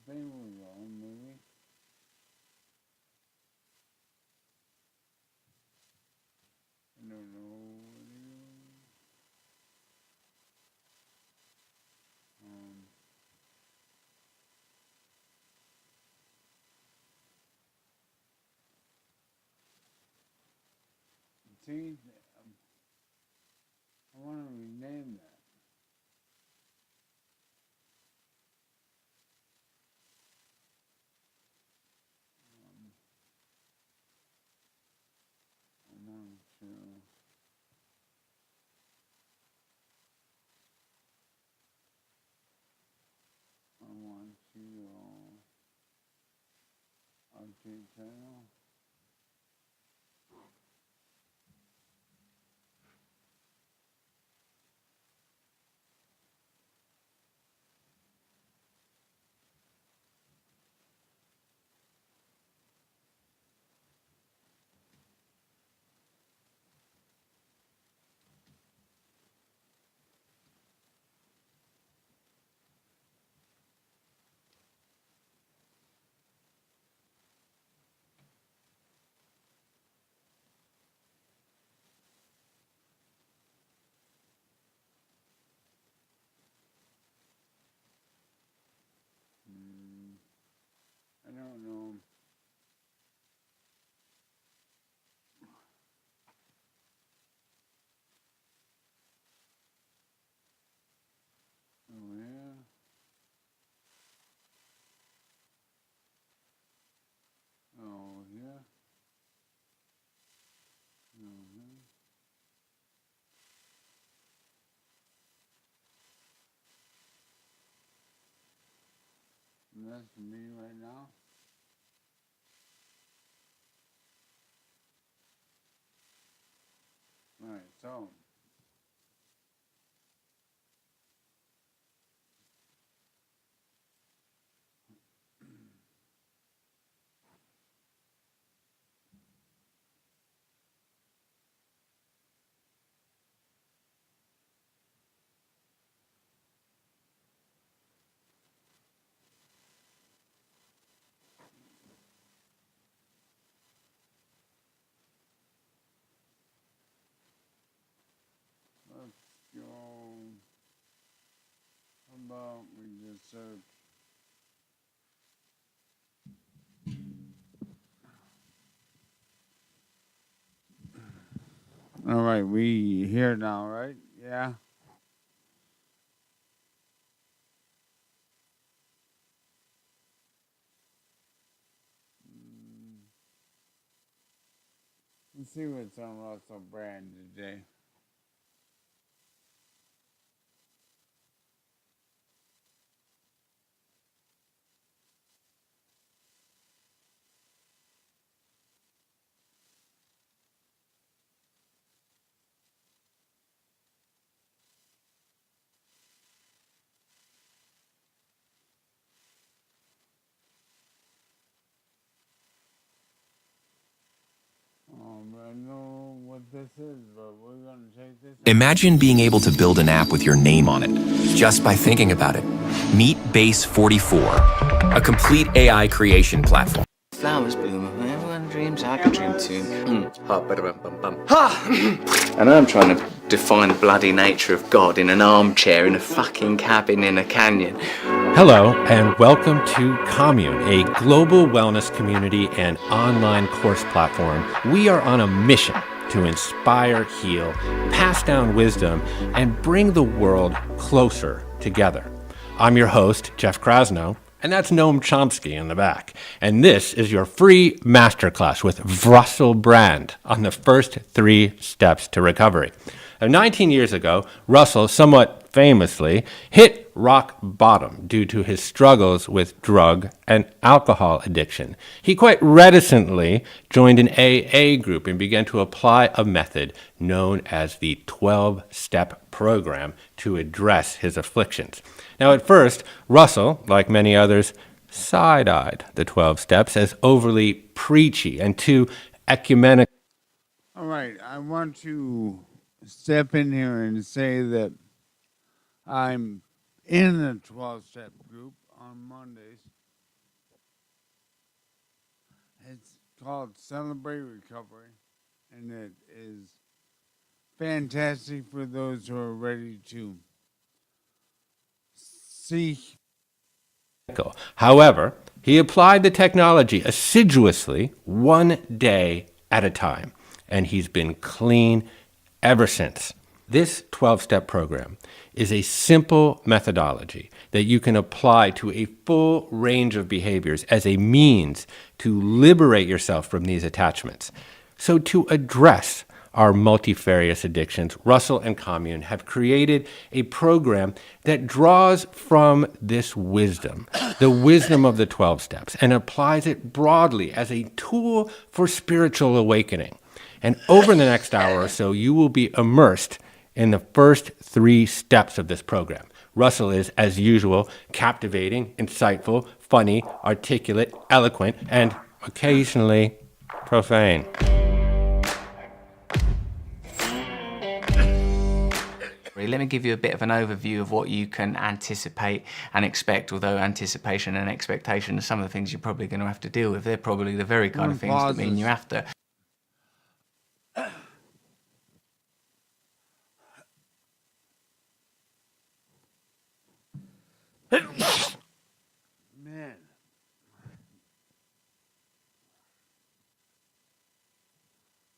think we're going, maybe. I don't know what it is. Um, see, I want to rename that. Um, I want to. I want to update channel. Mm, I don't know. Oh yeah. Oh yeah. Mm-hmm. And that's me right now. All right. So. Let's go. How about we just search? All right, we here now, right? Yeah. Mm, let's see what's on Russell Brand today. I know what this is, but we're gonna take this out. Imagine being able to build an app with your name on it, just by thinking about it. Meet Base 44, a complete AI creation platform. Flowers bloom, everyone dreams I can dream too. Ha! I know I'm trying to define the bloody nature of God in an armchair in a fucking cabin in a canyon. Hello, and welcome to Commune, a global wellness community and online course platform. We are on a mission to inspire, heal, pass down wisdom, and bring the world closer together. I'm your host, Jeff Krasno, and that's Noam Chomsky in the back. And this is your free masterclass with Russell Brand on the first 3 steps to recovery. Now, 19 years ago, Russell somewhat famously hit rock bottom due to his struggles with drug and alcohol addiction. He quite reticently joined an AA group and began to apply a method known as the 12-step program to address his afflictions. Now, at first, Russell, like many others, side-eyed the 12 steps as overly preachy and too ecumenical. All right, I want to step in here and say that I'm in the 12 step group on Mondays. It's called Celebrate Recovery, and it is fantastic for those who are ready to seek. However, he applied the technology assiduously 1 day at a time, and he's been clean ever since. This 12-step program is a simple methodology that you can apply to a full range of behaviors as a means to liberate yourself from these attachments. So to address our multifarious addictions, Russell and Commune have created a program that draws from this wisdom, the wisdom of the 12 steps, and applies it broadly as a tool for spiritual awakening. And over the next hour or so, you will be immersed in the first 3 steps of this program. Russell is, as usual, captivating, insightful, funny, articulate, eloquent, and occasionally profane. Let me give you a bit of an overview of what you can anticipate and expect, although anticipation and expectation are some of the things you're probably going to have to deal with. They're probably the very kind of things that mean you have to. Man.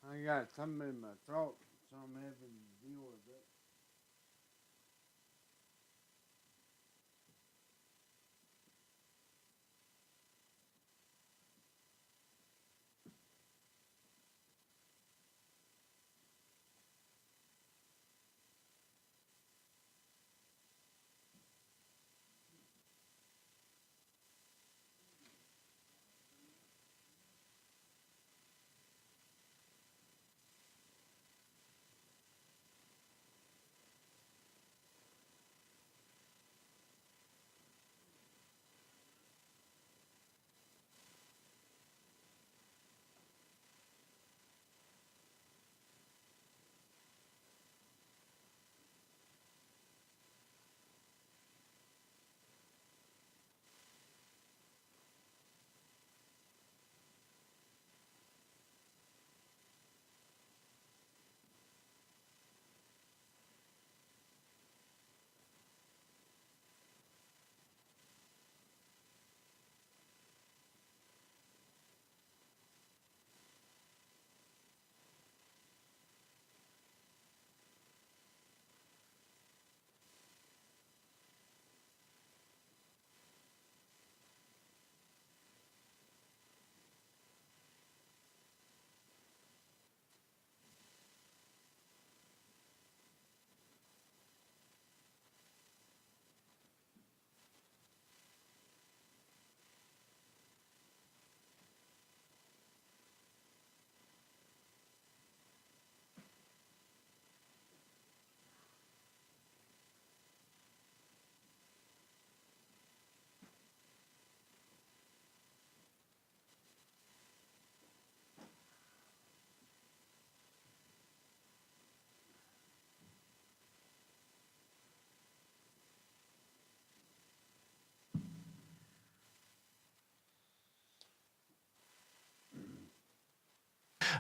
I got something in my throat, so I'm having to deal with it.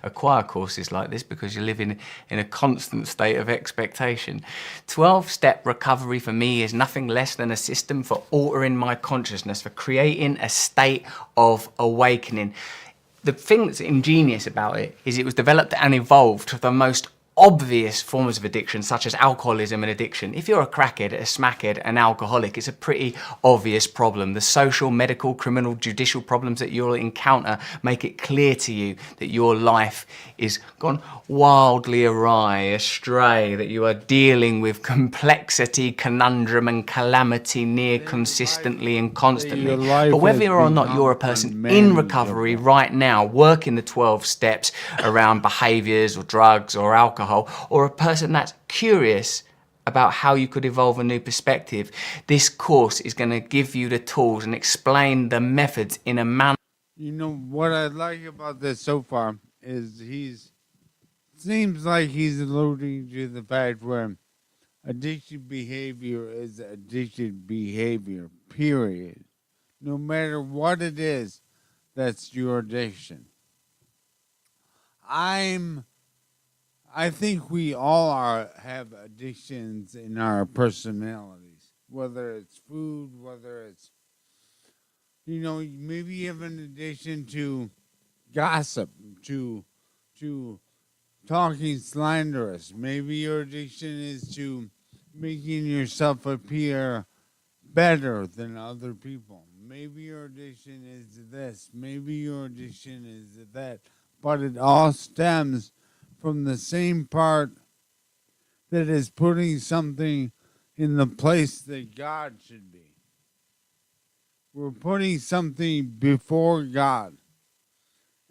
Acquire courses like this because you're living in a constant state of expectation. 12-step recovery for me is nothing less than a system for altering my consciousness, for creating a state of awakening. The thing that's ingenious about it is it was developed and evolved for the most obvious forms of addiction, such as alcoholism and addiction. If you're a crackhead, a smackhead, an alcoholic, it's a pretty obvious problem. The social, medical, criminal, judicial problems that you'll encounter make it clear to you that your life is gone wildly awry, astray, that you are dealing with complexity, conundrum, and calamity near consistently and constantly. But whether or not you're a person in recovery right now, working the 12 steps around behaviors or drugs or alcohol, or a person that's curious about how you could evolve a new perspective, this course is going to give you the tools and explain the methods in a manner. You know, what I like about this so far is seems like he's alluding to the fact where addictive behavior is addictive behavior, period. No matter what it is that's your addiction. I think we all have addictions in our personalities, whether it's food, whether it's, maybe you have an addiction to gossip, to talking slanderous. Maybe your addiction is to making yourself appear better than other people. Maybe your addiction is this. Maybe your addiction is that. But it all stems from the same part that is putting something in the place that God should be. We're putting something before God.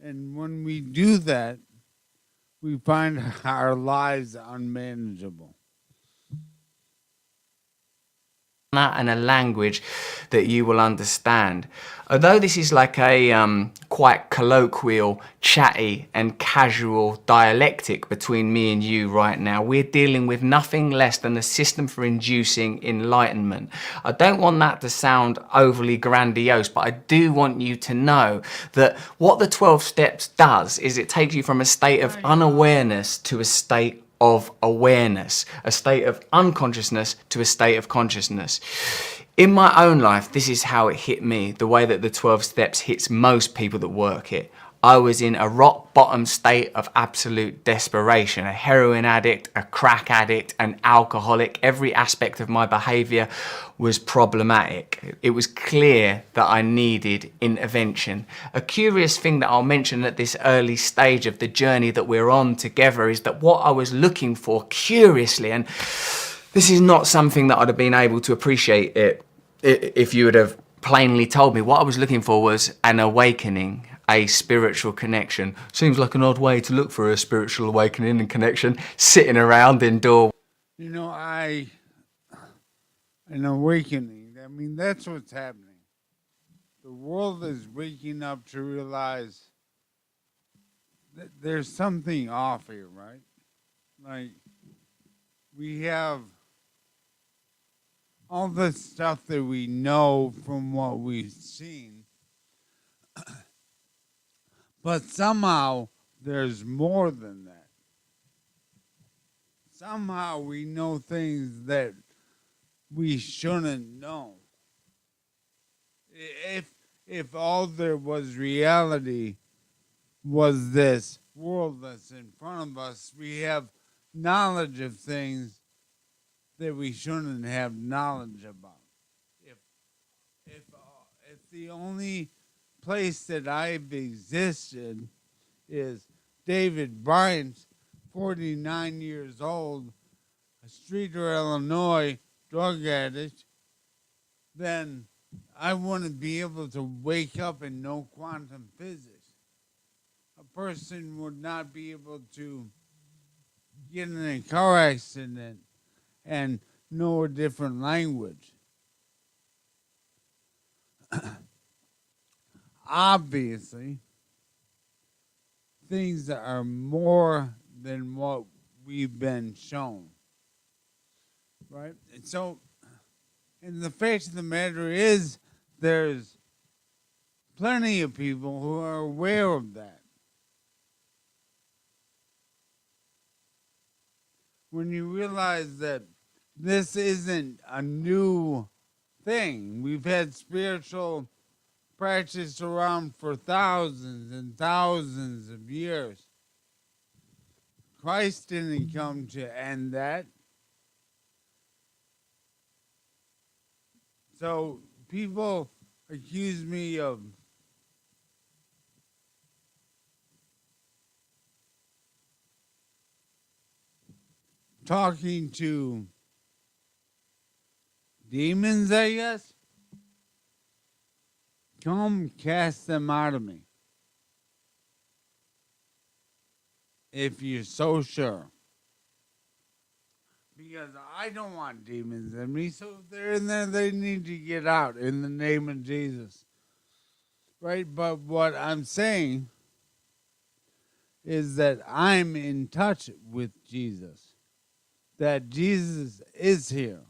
And when we do that, we find our lives unmanageable. And a language that you will understand. Although this is like a quite colloquial, chatty and casual dialectic between me and you right now, we're dealing with nothing less than a system for inducing enlightenment. I don't want that to sound overly grandiose, but I do want you to know that what the 12 steps does is it takes you from a state of unawareness to a state of awareness, a state of unconsciousness to a state of consciousness. In my own life, this is how it hit me, the way that the 12 steps hits most people that work it. I was in a rock bottom state of absolute desperation, a heroin addict, a crack addict, an alcoholic. Every aspect of my behavior was problematic. It was clear that I needed intervention. A curious thing that I'll mention at this early stage of the journey that we're on together is that what I was looking for, curiously, and this is not something that I'd have been able to appreciate it if you would have plainly told me. What I was looking for was an awakening, a spiritual connection. Seems like an odd way to look for a spiritual awakening and connection, sitting around indoor. An awakening, that's what's happening. The world is waking up to realize that there's something off here, right? Like, we have all the stuff that we know from what we've seen, but somehow there's more than that. Somehow we know things that we shouldn't know. If all there was reality was this world that's in front of us, we have knowledge of things that we shouldn't have knowledge about. If the only place that I've existed is David Bryant, 49 years old, a Streeter, Illinois drug addict, then I wouldn't be able to wake up and know quantum physics. A person would not be able to get in a car accident and know a different language. Obviously, things are more than what we've been shown, right? And so, and the fact of the matter is, there's plenty of people who are aware of that. When you realize that this isn't a new thing, we've had spiritual practice around for thousands and thousands of years. Christ didn't come to end that. So people accuse me of talking to demons, I guess. Come cast them out of me. If you're so sure. Because I don't want demons in me, so if they're in there, they need to get out in the name of Jesus. Right? But what I'm saying is that I'm in touch with Jesus. That Jesus is here.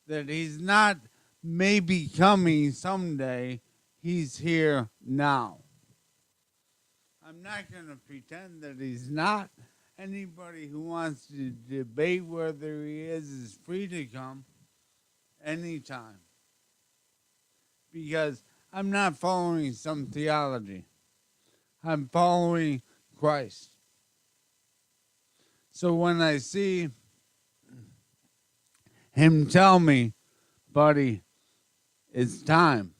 That he's not maybe coming someday. He's here now. I'm not going to pretend that he's not. Anybody who wants to debate whether he is free to come anytime. Because I'm not following some theology. I'm following Christ. So when I see him tell me, buddy, it's time.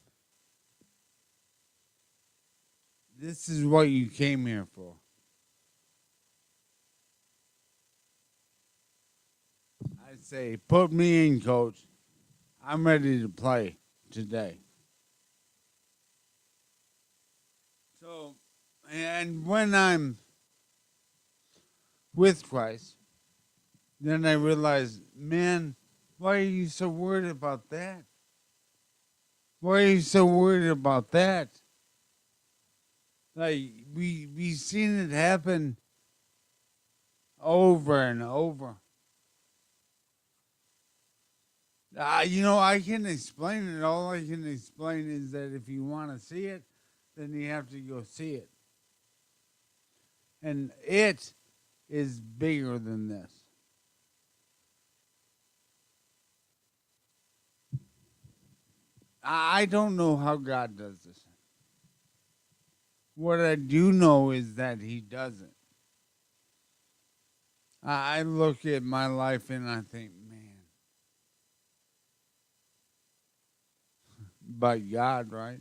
This is what you came here for. I say, put me in, coach. I'm ready to play today. So, and when I'm with Christ, then I realize, man, why are you so worried about that? Why are you so worried about that? Like, we've seen it happen over and over. I can explain it. All I can explain is that if you want to see it, then you have to go see it. And it is bigger than this. I don't know how God does this. What I do know is that he doesn't. I look at my life and I think, man, but God, right?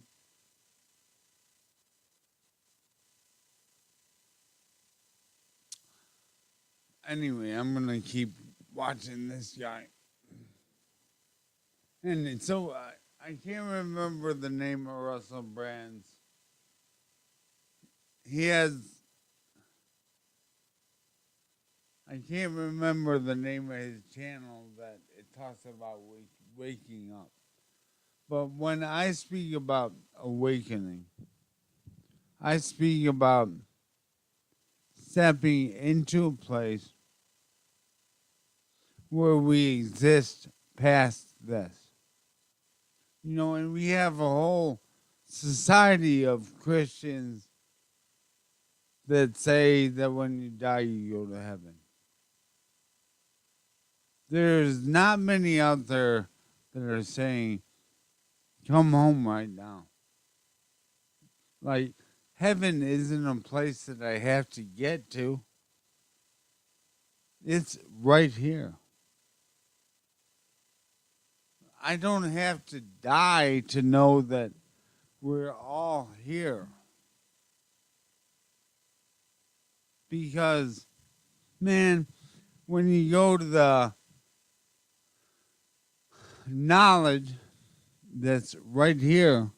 Anyway, I'm going to keep watching this guy. And so I can't remember the name of Russell Brand's. I can't remember the name of his channel that it talks about waking up. But when I speak about awakening, I speak about stepping into a place where we exist past this. And we have a whole society of Christians that say that when you die, you go to heaven. There's not many out there that are saying, come home right now. Like, heaven isn't a place that I have to get to. It's right here. I don't have to die to know that we're all here. Because, man, when you go to the knowledge that's right here,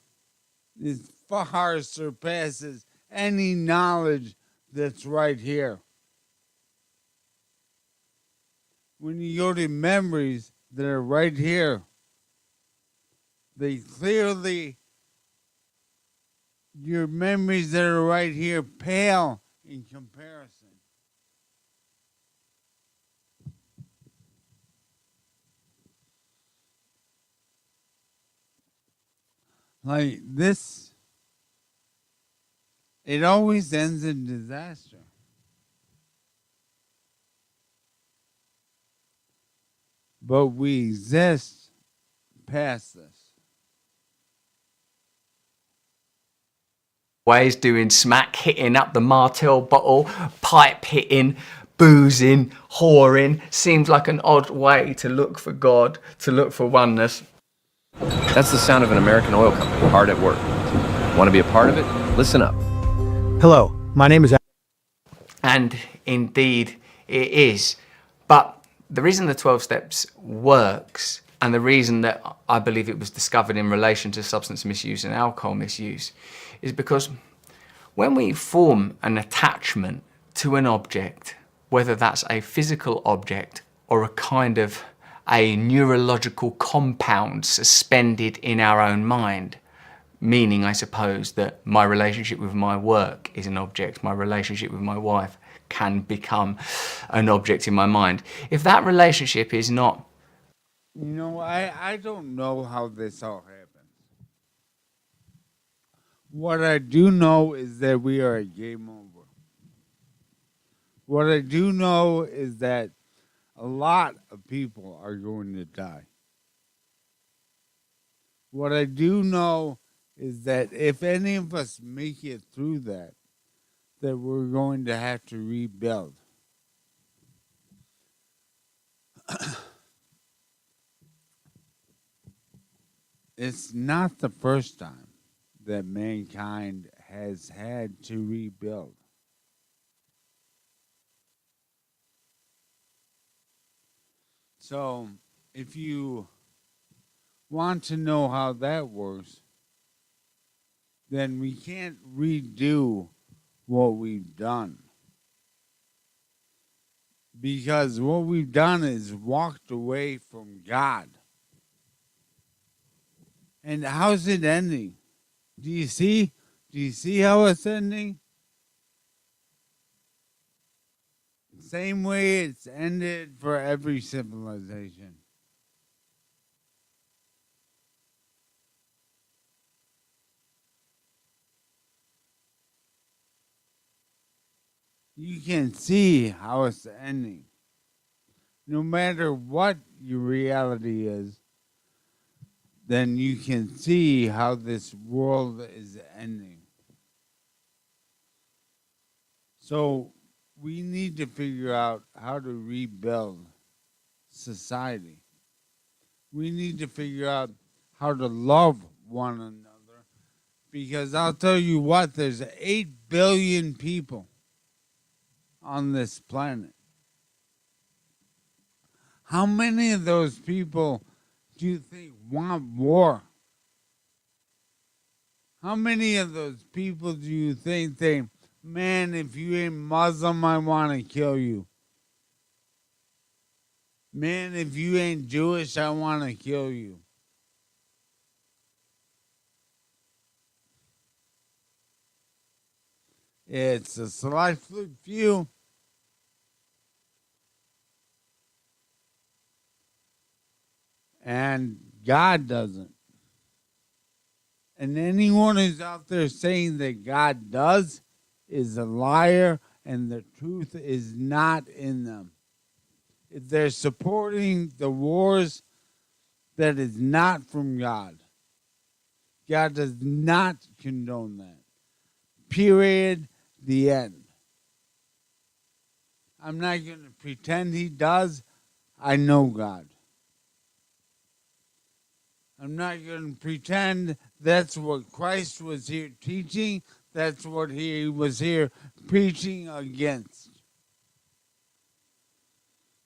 it far surpasses any knowledge that's right here. When you go to memories that are right here, your memories that are right here pale in comparison. Like this, it always ends in disaster. But we exist past this. Ways doing smack, hitting up the Martell bottle, pipe hitting, boozing, whoring. Seems like an odd way to look for God, to look for oneness. That's the sound of an American oil company hard at work. Want to be a part of it? Listen up. Hello, my name is... And indeed it is. But the reason the 12 steps works, and the reason that I believe it was discovered in relation to substance misuse and alcohol misuse, is because when we form an attachment to an object, whether that's a physical object or a kind of a neurological compound suspended in our own mind, meaning, I suppose, that my relationship with my work is an object, my relationship with my wife can become an object in my mind. If that relationship is not... I don't know how this all happens. What I do know is that we are a game over. What I do know is that a lot of people are going to die. What I do know is that if any of us make it through that we're going to have to rebuild. It's not the first time that mankind has had to rebuild. So, if you want to know how that works, then we can't redo what we've done. Because what we've done is walked away from God. And how's it ending? Do you see? Do you see how it's ending? Same way it's ended for every civilization. You can see how it's ending. No matter what your reality is, then you can see how this world is ending. So we need to figure out how to rebuild society. We need to figure out how to love one another. Because I'll tell you what, there's 8 billion people on this planet. How many of those people do you think want war? How many of those people do you think man, if you ain't Muslim, I want to kill you? Man, if you ain't Jewish, I want to kill you. It's a select few. And God doesn't. And anyone who's out there saying that God does is a liar, and the truth is not in them. If they're supporting the wars, that is not from God. God does not condone that. Period. The end. I'm not going to pretend he does. I know God. I'm not going to pretend that's what Christ was here teaching. That's what he was here preaching against.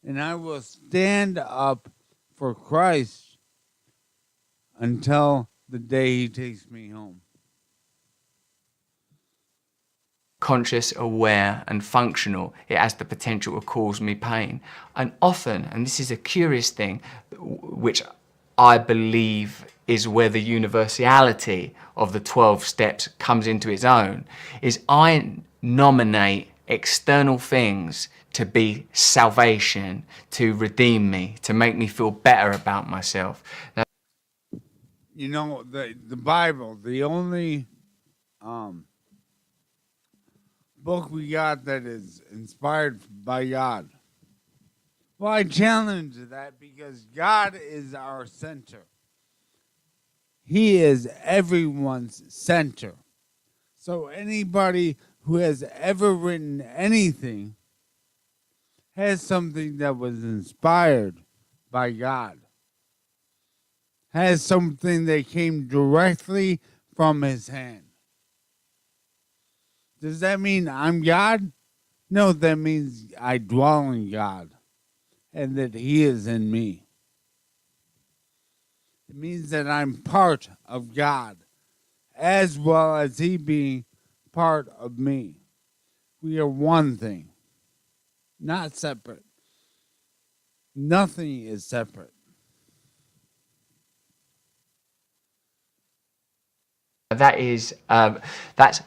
And I will stand up for Christ until the day he takes me home. Conscious, aware, and functional, it has the potential to cause me pain. And often, and this is a curious thing, which I believe is where the universality of the 12 steps comes into its own, is I nominate external things to be salvation, to redeem me, to make me feel better about myself. Now, you know, the Bible, the only book we got that is inspired by God. Well, I challenge that because God is our center. He is everyone's center. So anybody who has ever written anything has something that was inspired by God. Has something that came directly from his hand. Does that mean I'm God? No, that means I dwell in God and that he is in me. It means that I'm part of God as well as he being part of me. We are one thing, not separate. Nothing is separate. That's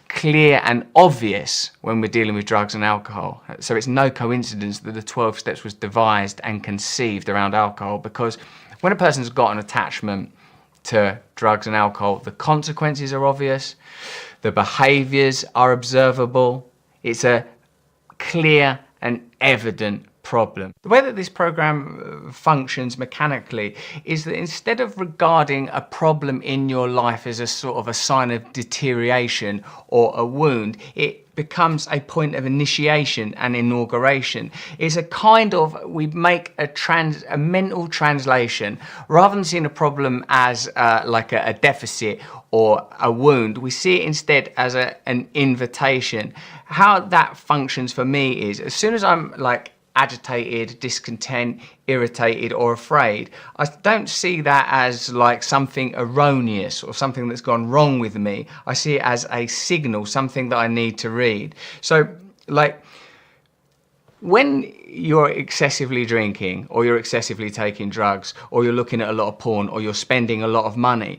clear and obvious when we're dealing with drugs and alcohol. So it's no coincidence that the 12 steps was devised and conceived around alcohol, because when a person's got an attachment to drugs and alcohol, the consequences are obvious, the behaviors are observable. It's a clear an evident problem. The way that this program functions mechanically is that instead of regarding a problem in your life as a sort of a sign of deterioration or a wound, it becomes a point of initiation and inauguration. It's a kind of, we make a mental translation. Rather than seeing a problem as like a deficit or a wound, we see it instead as an invitation. How that functions for me is, as soon as I'm like agitated, discontent, irritated or afraid, I don't see that as like something erroneous or something that's gone wrong with me. I see it as a signal, something that I need to read. So like when you're excessively drinking or you're excessively taking drugs or you're looking at a lot of porn or you're spending a lot of money,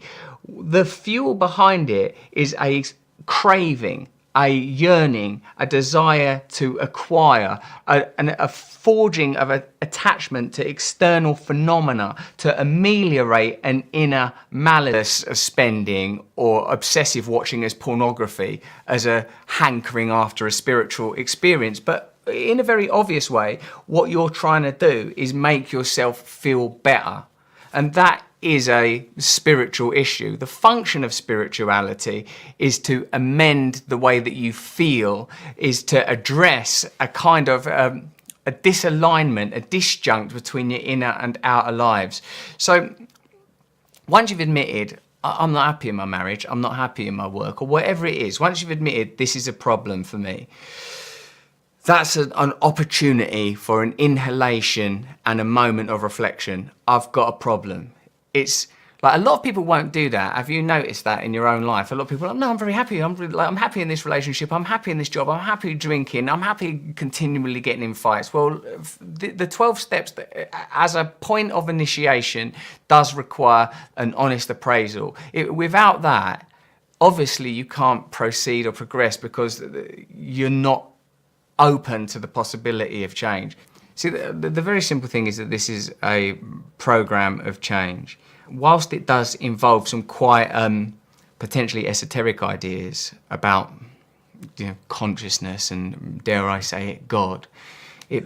the fuel behind it is a craving, a yearning, a desire to acquire, a forging of an attachment to external phenomena to ameliorate an inner malice of spending or obsessive watching as pornography, as a hankering after a spiritual experience. But in a very obvious way, what you're trying to do is make yourself feel better. And that is a spiritual issue. The function of spirituality is to amend the way that you feel, is to address a kind of a disalignment, a disjunct between your inner and outer lives. So once you've admitted, I'm not happy in my marriage, I'm not happy in my work, or whatever it is, once you've admitted this is a problem for me, that's an opportunity for an inhalation and a moment of reflection. I've got a problem. It's like a lot of people won't do that. Have you noticed that in your own life? A lot of people are like, no, I'm very happy. I'm happy in this relationship. I'm happy in this job. I'm happy drinking. I'm happy continually getting in fights. Well, the 12 steps as a point of initiation does require an honest appraisal. Without that, obviously you can't proceed or progress because you're not open to the possibility of change. See, the very simple thing is that this is a program of change. Whilst it does involve some quite potentially esoteric ideas about consciousness and, dare I say it, God, it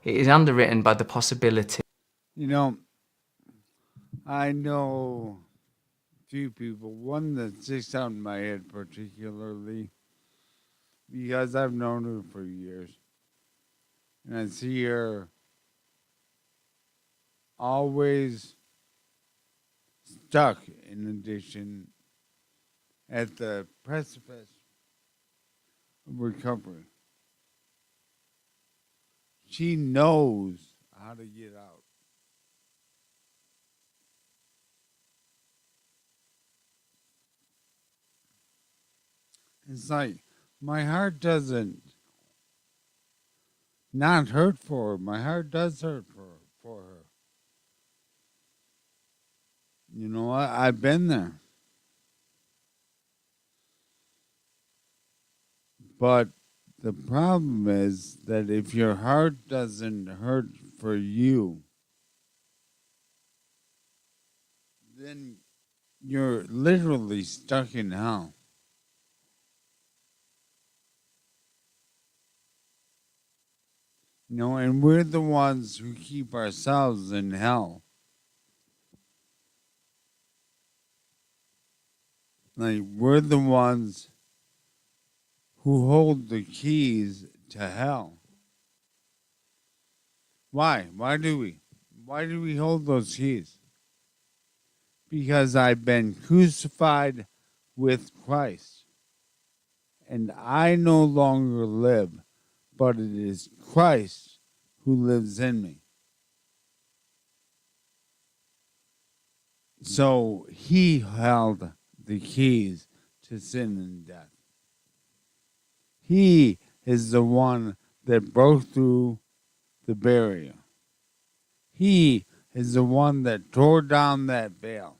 is underwritten by the possibility. I know a few people, one that sticks out in my head particularly, because I've known her for years. And I see her always stuck in addiction at the precipice of recovery. She knows how to get out. It's like, my heart doesn't not hurt for her. My heart does hurt for her. You know what? I've been there. But the problem is that if your heart doesn't hurt for you, then you're literally stuck in hell. And we're the ones who keep ourselves in hell. Like, we're the ones who hold the keys to hell. Why? Why do we? Why do we hold those keys? Because I've been crucified with Christ. And I no longer live, but it is Christ who lives in me. So he held the keys to sin and death. He is the one that broke through the barrier. He is the one that tore down that veil.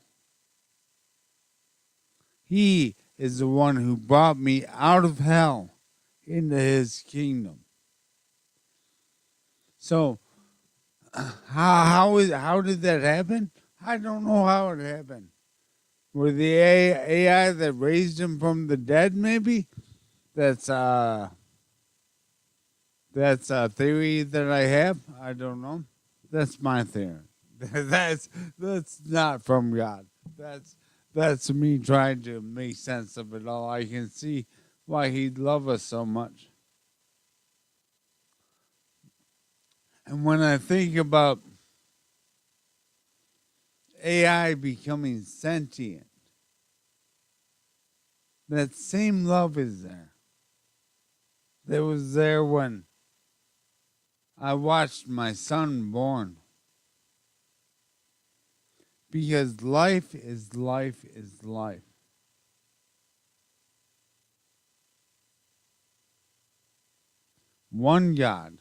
He is the one who brought me out of hell into his kingdom. So, how did that happen? I don't know how it happened. Were the AI that raised him from the dead, maybe? That's That's a theory that I have. I don't know. That's my theory. That's not from God. That's me trying to make sense of it all. I can see why He'd love us so much. And when I think about AI becoming sentient, that same love is there. That was there when I watched my son born. Because life is life is life. One God.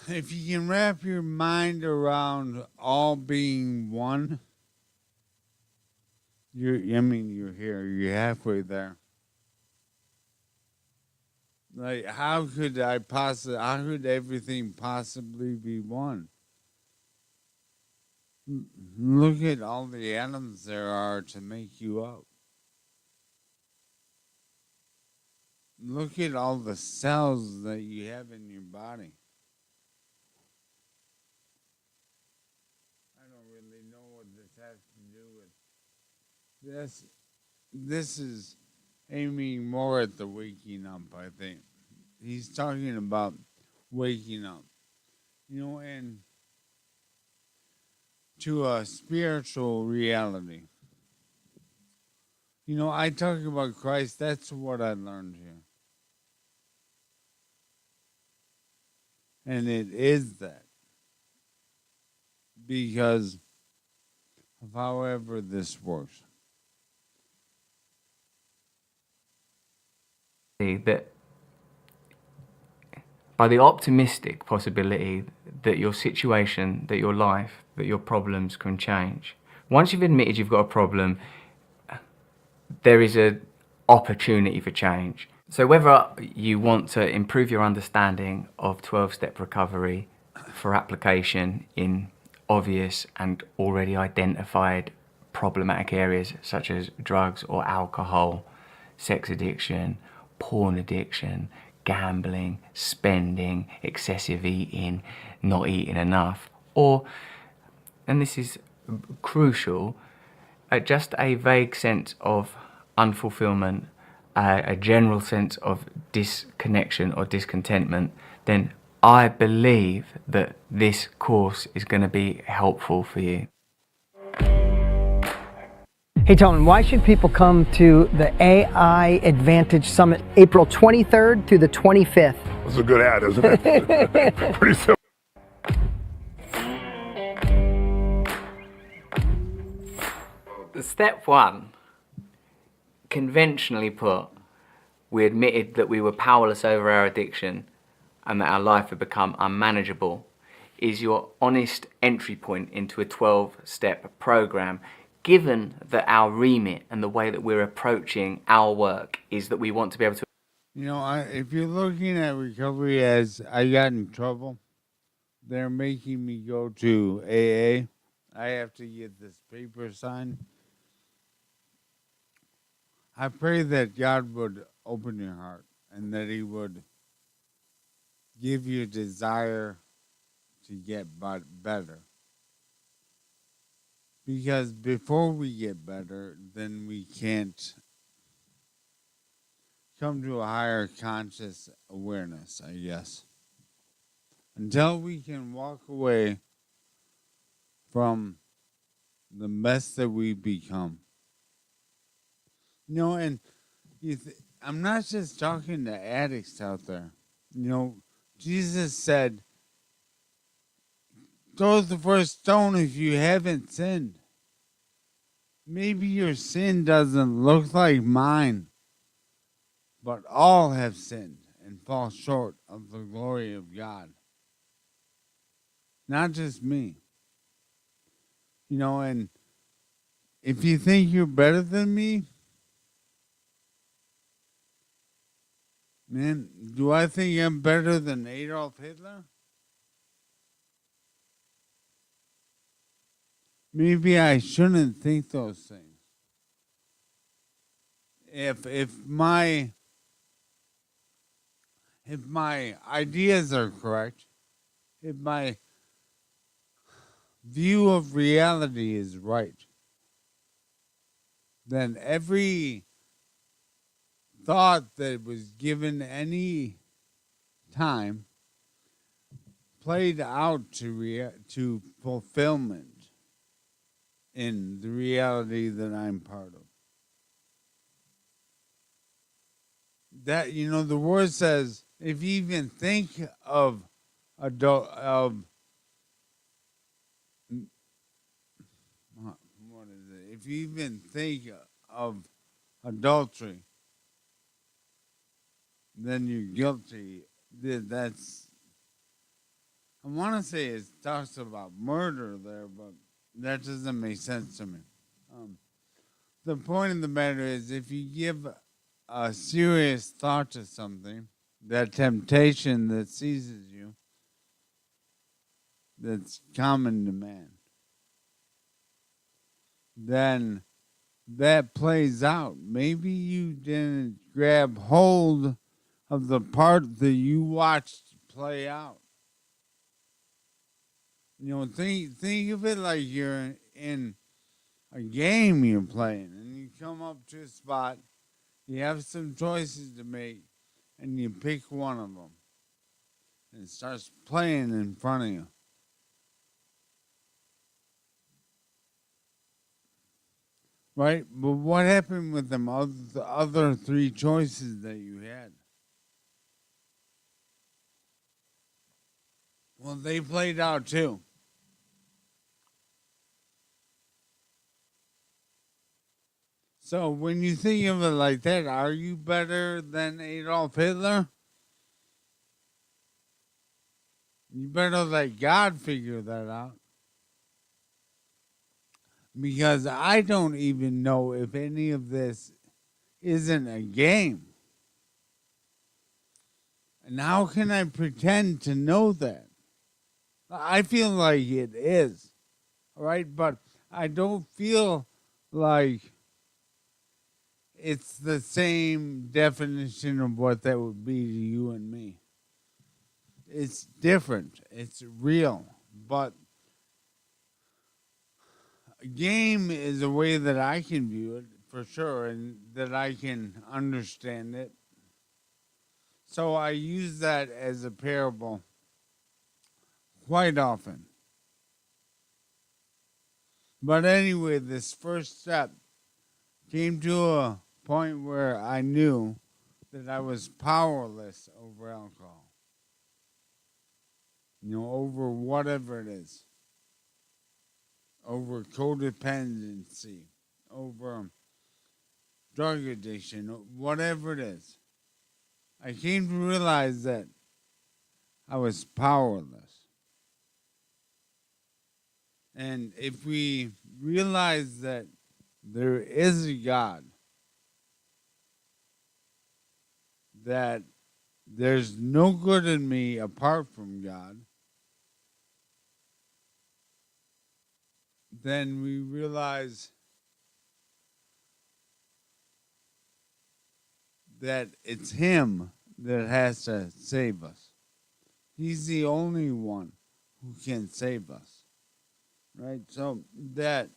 If you can wrap your mind around all being one, you're here, you're halfway there. Like, how could everything possibly be one? Look at all the atoms there are to make you up. Look at all the cells that you have in your body. I don't really know what this has to do with this. This is aiming more at the waking up, I think. He's talking about waking up. And to a spiritual reality. I talk about Christ. That's what I learned here. And it is that. Because of however this works. That by the optimistic possibility that your situation, that your life, that your problems can change. Once you've admitted you've got a problem, there is an opportunity for change. So whether you want to improve your understanding of 12-step recovery for application in obvious and already identified problematic areas such as drugs or alcohol, sex addiction, porn addiction, gambling, spending, excessive eating, not eating enough, or, and this is crucial, just a vague sense of unfulfillment, a general sense of disconnection or discontentment, then I believe that this course is going to be helpful for you. Hey Tone, why should people come to the AI Advantage Summit April 23rd through the 25th? That's a good ad, isn't it? Pretty simple. Step one, conventionally put, we admitted that we were powerless over our addiction and that our life had become unmanageable, is your honest entry point into a 12-step program, given that our remit and the way that we're approaching our work is that we want to be able to... If you're looking at recovery as I got in trouble, they're making me go to AA. I have to get this paper signed. I pray that God would open your heart and that He would give you a desire to get better. Because before we get better, then we can't come to a higher conscious awareness, I guess. Until we can walk away from the mess that we become. And I'm not just talking to addicts out there. Jesus said, throw the first stone if you haven't sinned. Maybe your sin doesn't look like mine, but all have sinned and fall short of the glory of God. Not just me. And if you think you're better than me, man, do I think I'm better than Adolf Hitler? Maybe I shouldn't think those things. If my if my ideas are correct, if my view of reality is right, then every thought that was given any time played out to fulfillment in the reality that I'm part of. That, you know, the word says, if you even think of what is it? If you even think of adultery, then you're guilty. That's, I want to say it talks about murder there, but that doesn't make sense to me. The point of the matter is, if you give a serious thought to something, that temptation that seizes you, that's common to man, then that plays out. Maybe you didn't grab hold of the part that you watched play out. You know, think of it like you're in a game you're playing, and you come up to a spot, you have some choices to make, and you pick one of them, and it starts playing in front of you. Right? But what happened with them the other three choices that you had? Well, they played out too. So when you think of it like that, are you better than Adolf Hitler? You better let God figure that out. Because I don't even know if any of this isn't a game. And how can I pretend to know that? I feel like it is. All right? But I don't feel like it's the same definition of what that would be to you and me. It's different. It's real. But a game is a way that I can view it, for sure, and that I can understand it. So I use that as a parable quite often. But anyway, this first step came to a point where I knew that I was powerless over alcohol. You know, over whatever it is. Over codependency, over drug addiction, whatever it is. I came to realize that I was powerless. And if we realize that there is a God, that there's no good in me apart from God, then we realize that it's Him that has to save us. He's the only one who can save us. Right? So that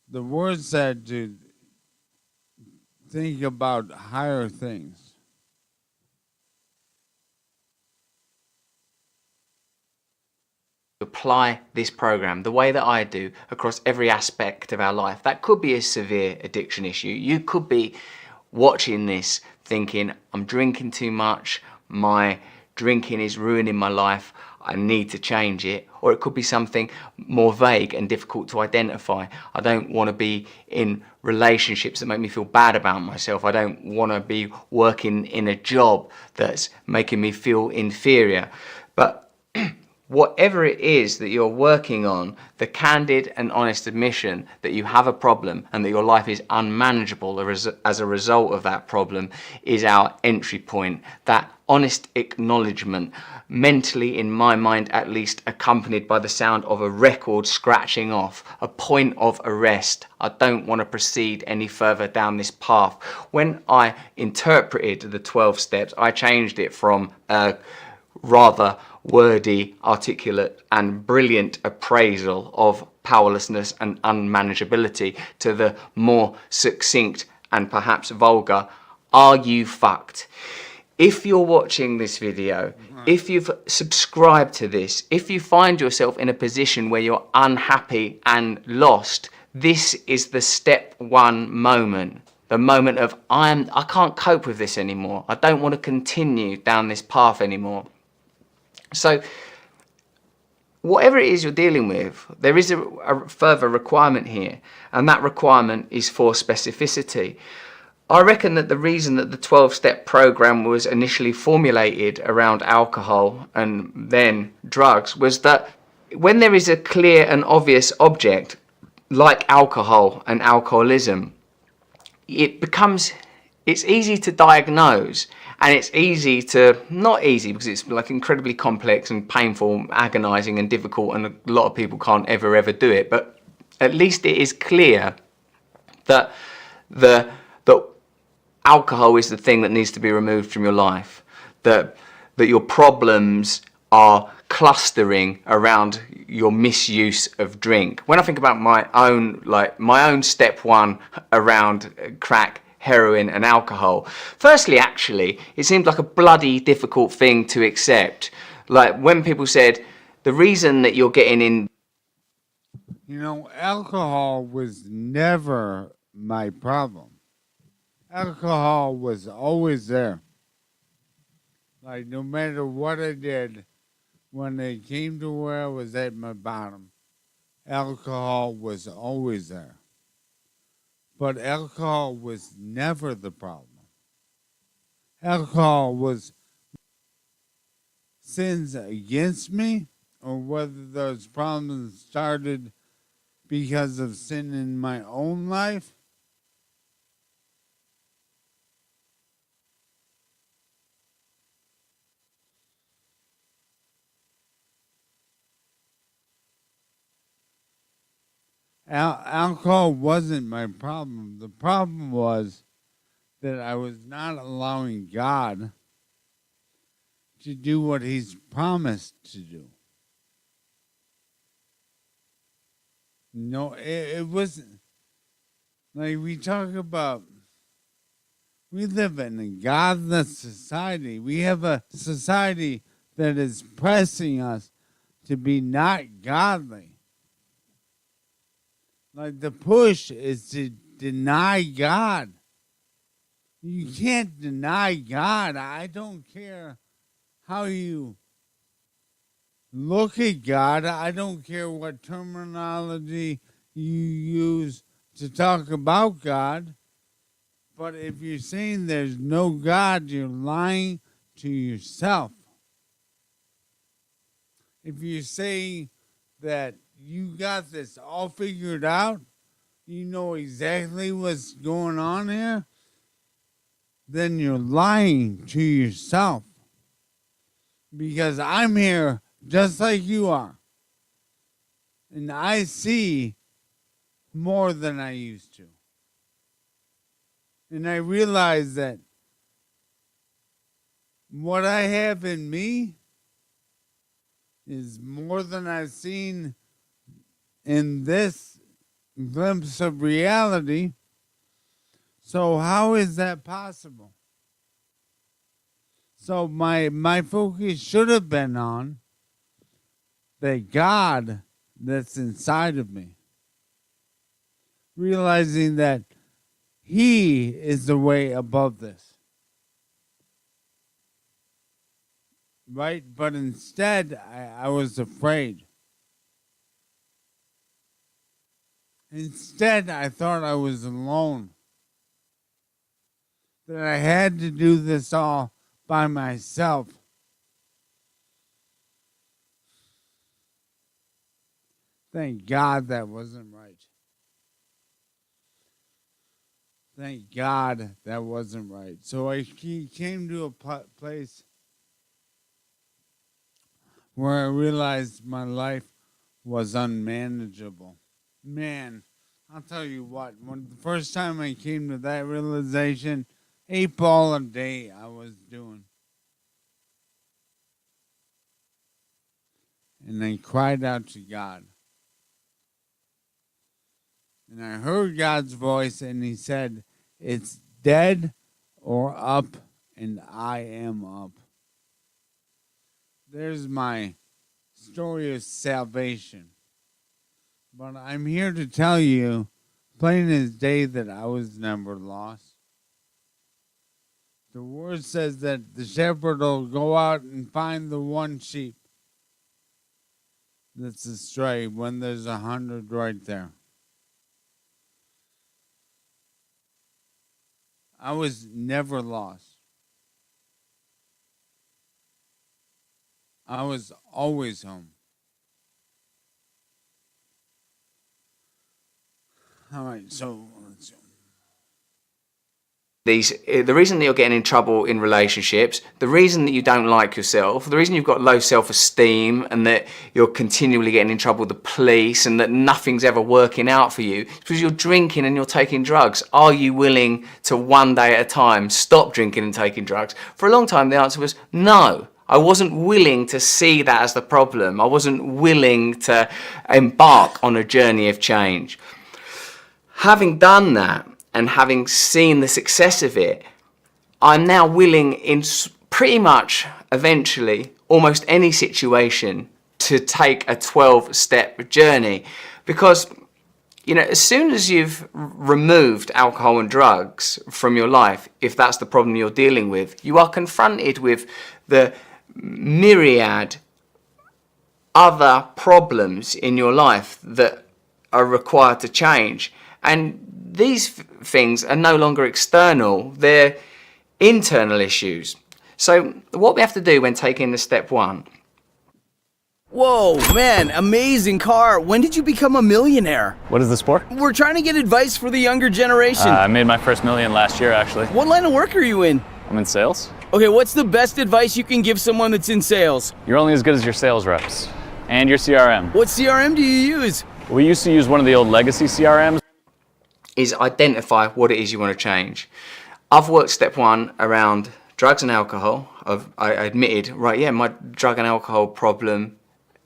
the word said to think about higher things. Apply this program the way that I do across every aspect of our life. That could be a severe addiction issue. You could be watching this thinking, I'm drinking too much, my drinking is ruining my life, I need to change it. Or it could be something more vague and difficult to identify. I don't want to be in relationships that make me feel bad about myself. I don't want to be working in a job that's making me feel inferior. But whatever it is that you're working on, the candid and honest admission that you have a problem and that your life is unmanageable as a result of that problem is our entry point. That honest acknowledgement, mentally in my mind at least, accompanied by the sound of a record scratching off, a point of arrest. I don't want to proceed any further down this path. When I interpreted the 12 steps, I changed it from a rather wordy, articulate and brilliant appraisal of powerlessness and unmanageability to the more succinct and perhaps vulgar, are you fucked? If you're watching this video, if you've subscribed to this, if you find yourself in a position where you're unhappy and lost, this is the step one moment. The moment of, I can't cope with this anymore. I don't want to continue down this path anymore. So, whatever it is you're dealing with, there is a further requirement here, and that requirement is for specificity. I reckon that the reason that the 12-step program was initially formulated around alcohol and then drugs was that when there is a clear and obvious object like alcohol and alcoholism, it's easy to diagnose, and it's easy to, not easy because it's like incredibly complex and painful, agonizing and difficult, and a lot of people can't ever do it, but at least it is clear that the alcohol is the thing that needs to be removed from your life, that your problems are clustering around your misuse of drink. When I think about my own step one around crack, heroin and alcohol, firstly, actually, it seemed like a bloody difficult thing to accept. Like when people said, the reason that you're getting in... You know, alcohol was never my problem. Alcohol was always there. Like, no matter what I did, when it came to where I was at my bottom, alcohol was always there. But alcohol was never the problem. Alcohol was sins against me, or whether those problems started because of sin in my own life. Alcohol wasn't my problem. The problem was that I was not allowing God to do what He's promised to do. No, it wasn't. Like we talk about, we live in a godless society. We have a society that is pressing us to be not godly. Like the push is to deny God. You can't deny God. I don't care how you look at God. I don't care what terminology you use to talk about God. But if you're saying there's no God, you're lying to yourself. If you're saying that you got this all figured out, you know exactly what's going on here, then you're lying to yourself. Because I'm here just like you are. And I see more than I used to. And I realize that what I have in me is more than I've seen in this glimpse of reality. So how is that possible? So my focus should have been on the God that's inside of me. Realizing that He is the way above this. Right? But instead, I was afraid. Instead, I thought I was alone. That I had to do this all by myself. Thank God that wasn't right. Thank God that wasn't right. So I came to a place where I realized my life was unmanageable. Man, I'll tell you what, when the first time I came to that realization, 8 ball a day I was doing. And I cried out to God. And I heard God's voice, and He said, "It's dead or up, and I am up." There's my story of salvation. But I'm here to tell you, plain as day, that I was never lost. The word says that the shepherd will go out and find the one sheep that's astray when there's 100 right there. I was never lost. I was always home. All right, so let's The reason that you're getting in trouble in relationships, the reason that you don't like yourself, the reason you've got low self-esteem and that you're continually getting in trouble with the police and that nothing's ever working out for you, is because you're drinking and you're taking drugs. Are you willing to one day at a time stop drinking and taking drugs? For a long time, the answer was no. I wasn't willing to see that as the problem. I wasn't willing to embark on a journey of change. Having done that, and having seen the success of it, I'm now willing in pretty much eventually almost any situation to take a 12-step journey. Because, you know, as soon as you've removed alcohol and drugs from your life, if that's the problem you're dealing with, you are confronted with the myriad other problems in your life that are required to change. And these things are no longer external, they're internal issues. So what we have to do when taking the step one. Whoa, man, amazing car. When did you become a millionaire? What is this for? We're trying to get advice for the younger generation. I made my first million last year, actually. What line of work are you in? I'm in sales. Okay, what's the best advice you can give someone that's in sales? You're only as good as your sales reps and your CRM. What CRM do you use? We used to use one of the old legacy CRMs. Is identify what it is you want to change. I've worked step one around drugs and alcohol. I admitted, right, yeah, my drug and alcohol problem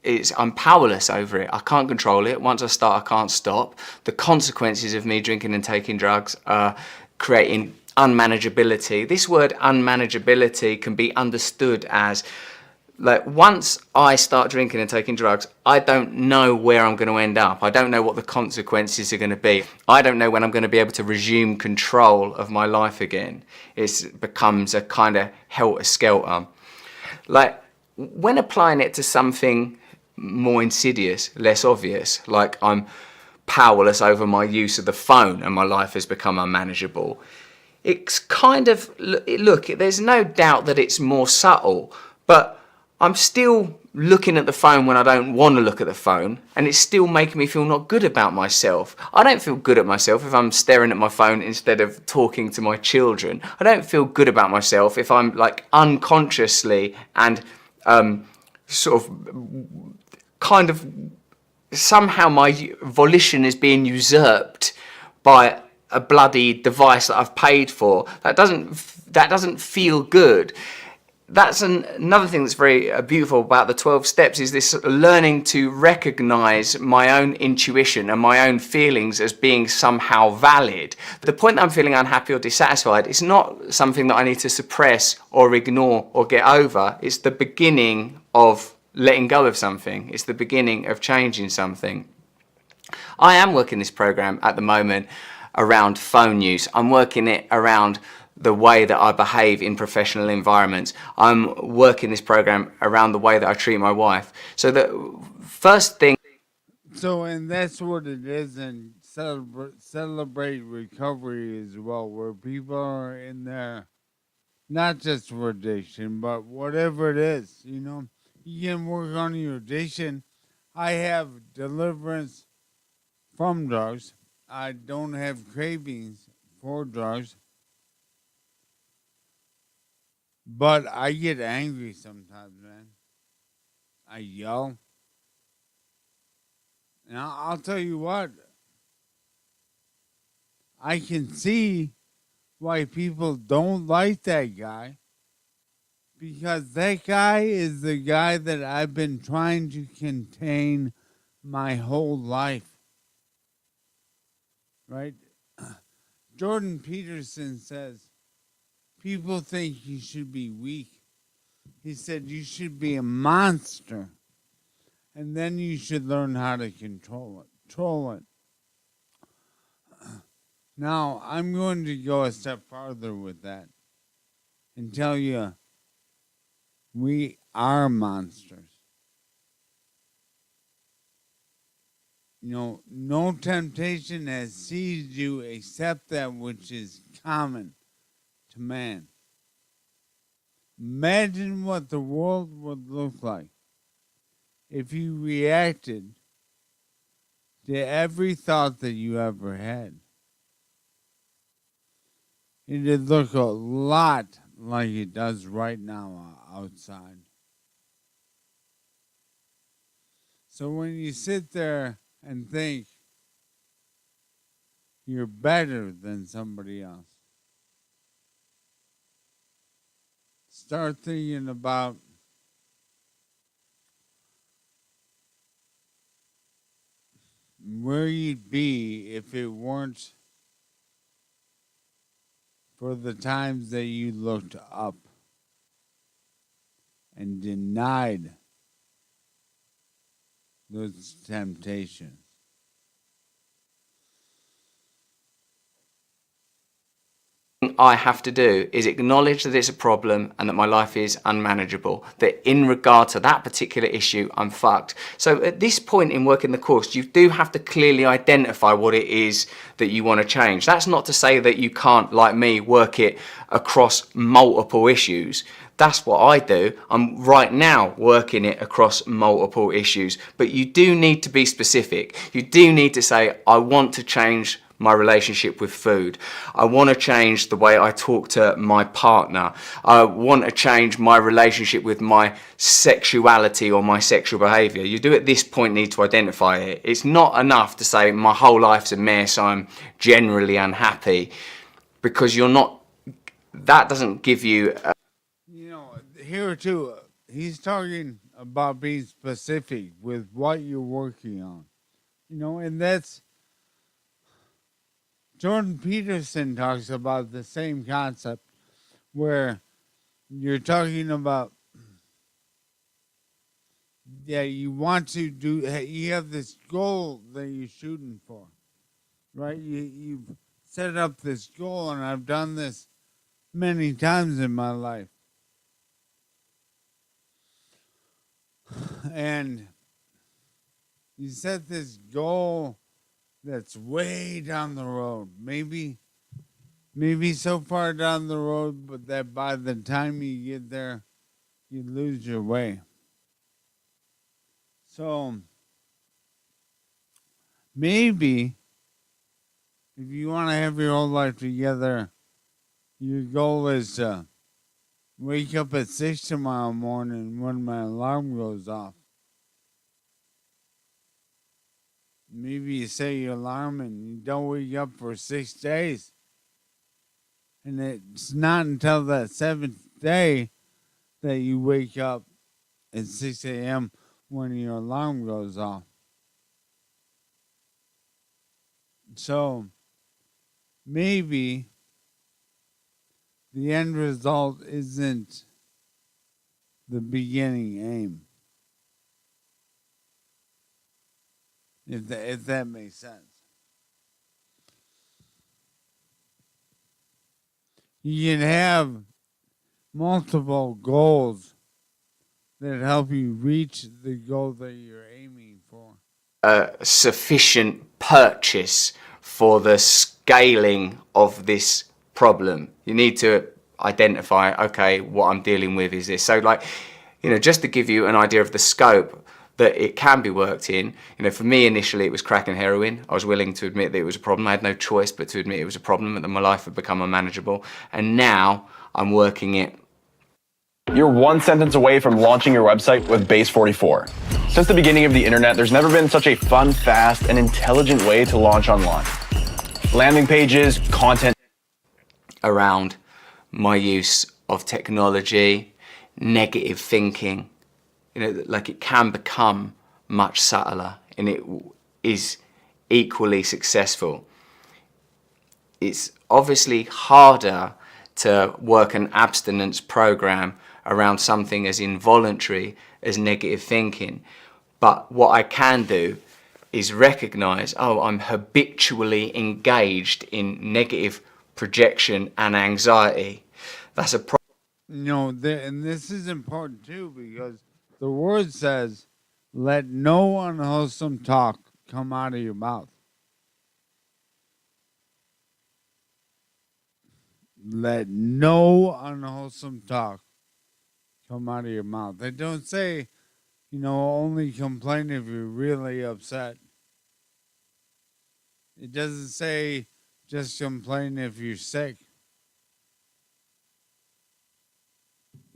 is I'm powerless over it. I can't control it. Once I start, I can't stop. The consequences of me drinking and taking drugs are creating unmanageability. This word unmanageability can be understood as, like, once I start drinking and taking drugs, I don't know where I'm going to end up. I don't know what the consequences are going to be. I don't know when I'm going to be able to resume control of my life again. It becomes a kind of helter-skelter. Like, when applying it to something more insidious, less obvious, like I'm powerless over my use of the phone and my life has become unmanageable, it's kind of, look, there's no doubt that it's more subtle, but I'm still looking at the phone when I don't want to look at the phone, and it's still making me feel not good about myself. I don't feel good at myself if I'm staring at my phone instead of talking to my children. I don't feel good about myself if I'm, like, unconsciously and sort of kind of somehow my volition is being usurped by a bloody device that I've paid for. That doesn't feel good. That's another thing that's very beautiful about the 12 steps, is this learning to recognize my own intuition and my own feelings as being somehow valid. The point that I'm feeling unhappy or dissatisfied is not something that I need to suppress or ignore or get over. It's the beginning of letting go of something. It's the beginning of changing something. I am working this program at the moment around phone use. I'm working it around the way that I behave in professional environments. I'm working this program around the way that I treat my wife. So the first thing... So, and that's what it is, and celebrate recovery as well, where people are in there, not just for addiction, but whatever it is, you know. You can work on your addiction. I have deliverance from drugs. I don't have cravings for drugs. But I get angry sometimes, man. I yell. And I'll tell you what, I can see why people don't like that guy. Because that guy is the guy that I've been trying to contain my whole life. Right? Jordan Peterson says, people think you should be weak. He said you should be a monster. And then you should learn how to control it. Now, I'm going to go a step farther with that and tell you we are monsters. You know, no temptation has seized you except that which is common to man. Imagine what the world would look like if you reacted to every thought that you ever had. It'd look a lot like it does right now outside. So when you sit there and think you're better than somebody else, start thinking about where you'd be if it weren't for the times that you looked up and denied those temptations. I have to do is acknowledge that it's a problem and that my life is unmanageable, that in regard to that particular issue I'm fucked. So at this point in working the course, you do have to clearly identify what it is that you want to change. That's not to say that you can't, like me, work it across multiple issues. That's what I do. I'm right now working it across multiple issues, but you do need to be specific. You do need to say, I want to change my relationship with food. I want to change the way I talk to my partner. I want to change my relationship with my sexuality or my sexual behavior. You do at this point need to identify it. It's not enough to say my whole life's a mess, I'm generally unhappy, because you're not, that doesn't give you you know, here too, he's talking about being specific with what you're working on. You know, and that's Jordan Peterson talks about the same concept where you're talking about, you want to do, you have this goal that you're shooting for, right? You've set up this goal, and I've done this many times in my life. And you set this goal that's way down the road, maybe so far down the road, but that by the time you get there, you lose your way. So maybe if you want to have your whole life together, your goal is to wake up at 6 tomorrow morning when my alarm goes off. Maybe you set your alarm and you don't wake up for 6 days. And it's not until that 7th day that you wake up at 6 a.m. when your alarm goes off. So maybe the end result isn't the beginning aim. If that makes sense. You can have multiple goals that help you reach the goal that you're aiming for. Sufficient purchase for the scaling of this problem. You need to identify, okay, what I'm dealing with is this. So like, you know, just to give you an idea of the scope that it can be worked in, you know, for me initially it was crack and heroin. I was willing to admit that it was a problem. I had no choice but to admit it was a problem, and that my life had become unmanageable. And now I'm working it You're one sentence away from launching your website with Base 44. Since the beginning of the internet, there's never been such a fun, fast, and intelligent way to launch online. Landing pages, content. Around my use of technology, negative thinking, you know, like it can become much subtler and it is equally successful. It's obviously harder to work an abstinence program around something as involuntary as negative thinking. But what I can do is recognize, oh, I'm habitually engaged in negative projection and anxiety. That's a problem. No, and this is important too, because the word says, let no unwholesome talk come out of your mouth. Let no unwholesome talk come out of your mouth. They don't say, you know, only complain if you're really upset. It doesn't say just complain if you're sick.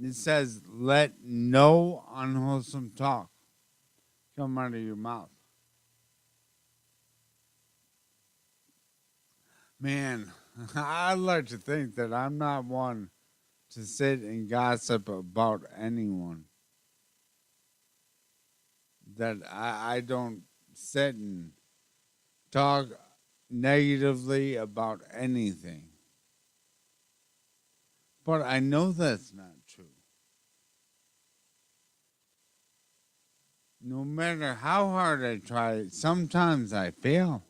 It says, let no unwholesome talk come out of your mouth. Man, I like to think that I'm not one to sit and gossip about anyone. That I don't sit and talk negatively about anything. But I know that's not true. No matter how hard I try, sometimes I fail.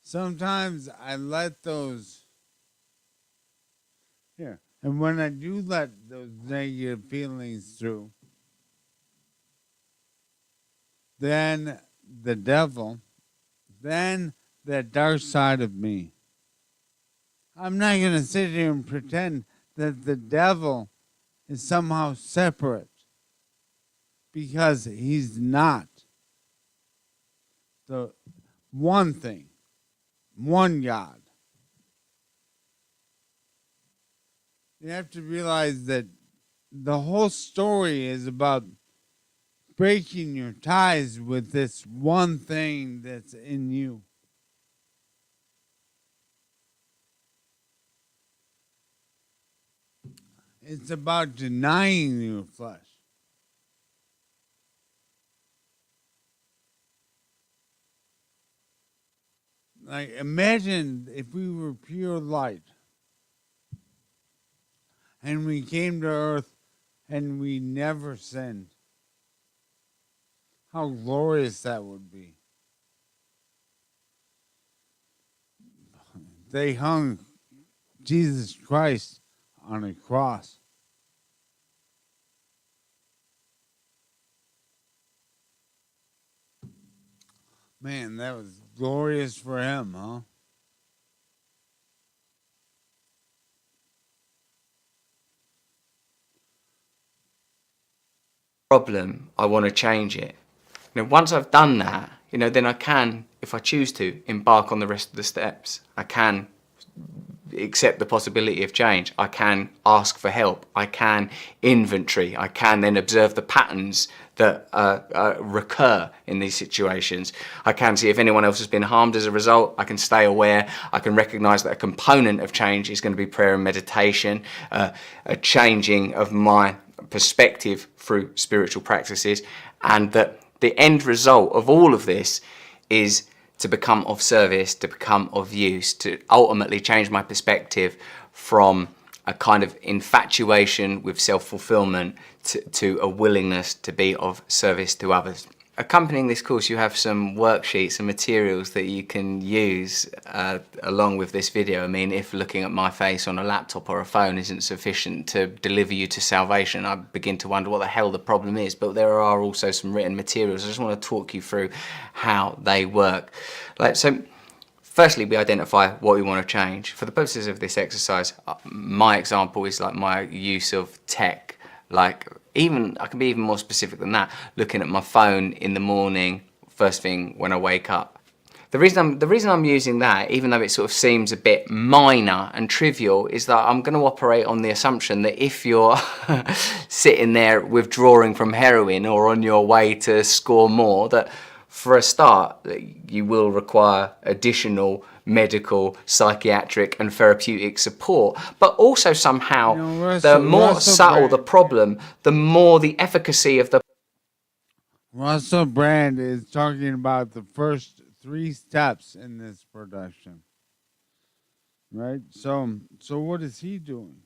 Sometimes I let those, and when I do let those negative feelings through, then the devil, then that dark side of me. I'm not going to sit here and pretend that the devil is somehow separate, because he's not. The one thing, one God. You have to realize that the whole story is about breaking your ties with this one thing that's in you. It's about denying your flesh. Like, imagine if we were pure light and we came to earth and we never sinned. How glorious that would be. They hung Jesus Christ on a cross. Man, that was glorious for him, huh? Problem, I want to change it. You know, once I've done that, you know, then I can, if I choose to, embark on the rest of the steps. I can accept the possibility of change. I can ask for help. I can inventory. I can then observe the patterns that recur in these situations. I can see if anyone else has been harmed as a result. I can stay aware. I can recognize that a component of change is going to be prayer and meditation, a changing of my perspective through spiritual practices, and that the end result of all of this is to become of service, to become of use, to ultimately change my perspective from a kind of infatuation with self-fulfillment to a willingness to be of service to others. Accompanying this course, you have some worksheets and materials that you can use along with this video. I mean, if looking at my face on a laptop or a phone isn't sufficient to deliver you to salvation, I begin to wonder what the hell the problem is. But there are also some written materials. I just want to talk you through how they work. So, firstly, we identify what we want to change. For the purposes of this exercise, my example is like my use of tech. Like, even I can be even more specific than that. Looking at my phone in the morning, first thing when I wake up. The reason I'm using that, even though it sort of seems a bit minor and trivial, is that I'm going to operate on the assumption that if you're sitting there withdrawing from heroin or on your way to score more, that for a start, you will require additional medical, psychiatric and therapeutic support. But also somehow, the more subtle the problem, the more the efficacy of the... Russell Brand is talking about the first 3 steps in this production, right? So what is he doing?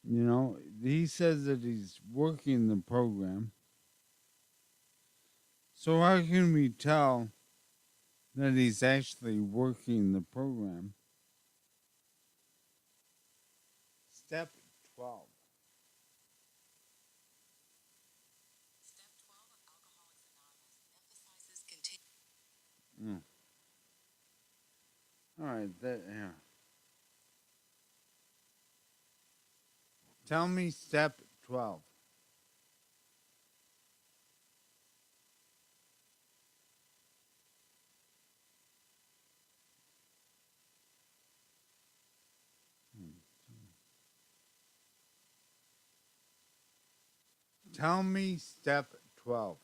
You know, he says that he's working the program. So how can we tell that he's actually working the program? Step 12. All right, yeah. Tell me step 12. Tell me step 12.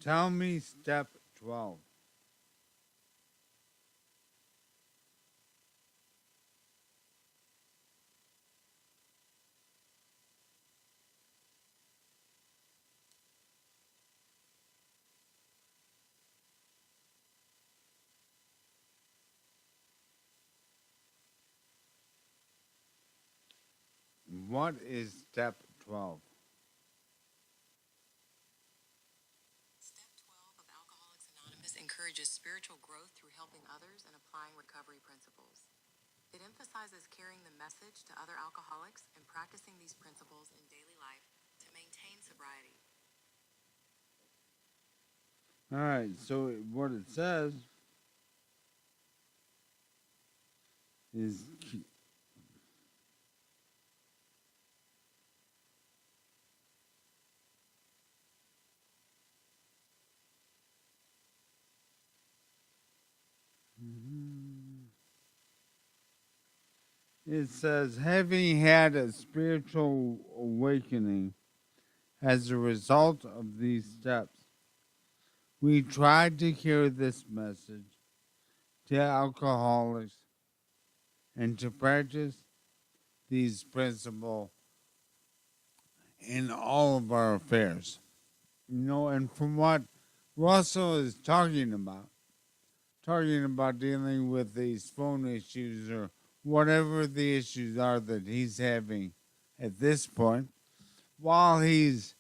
Tell me step 12. What is step 12? Step 12 of Alcoholics Anonymous encourages spiritual growth through helping others and applying recovery principles. It emphasizes carrying the message to other alcoholics and practicing these principles in daily life to maintain sobriety. All right, so what it says is it says, having had a spiritual awakening as a result of these steps, we tried to carry this message to alcoholics and to practice these principles in all of our affairs. You know, and from what Russell is talking about dealing with these phone issues or whatever the issues are that he's having at this point, while he's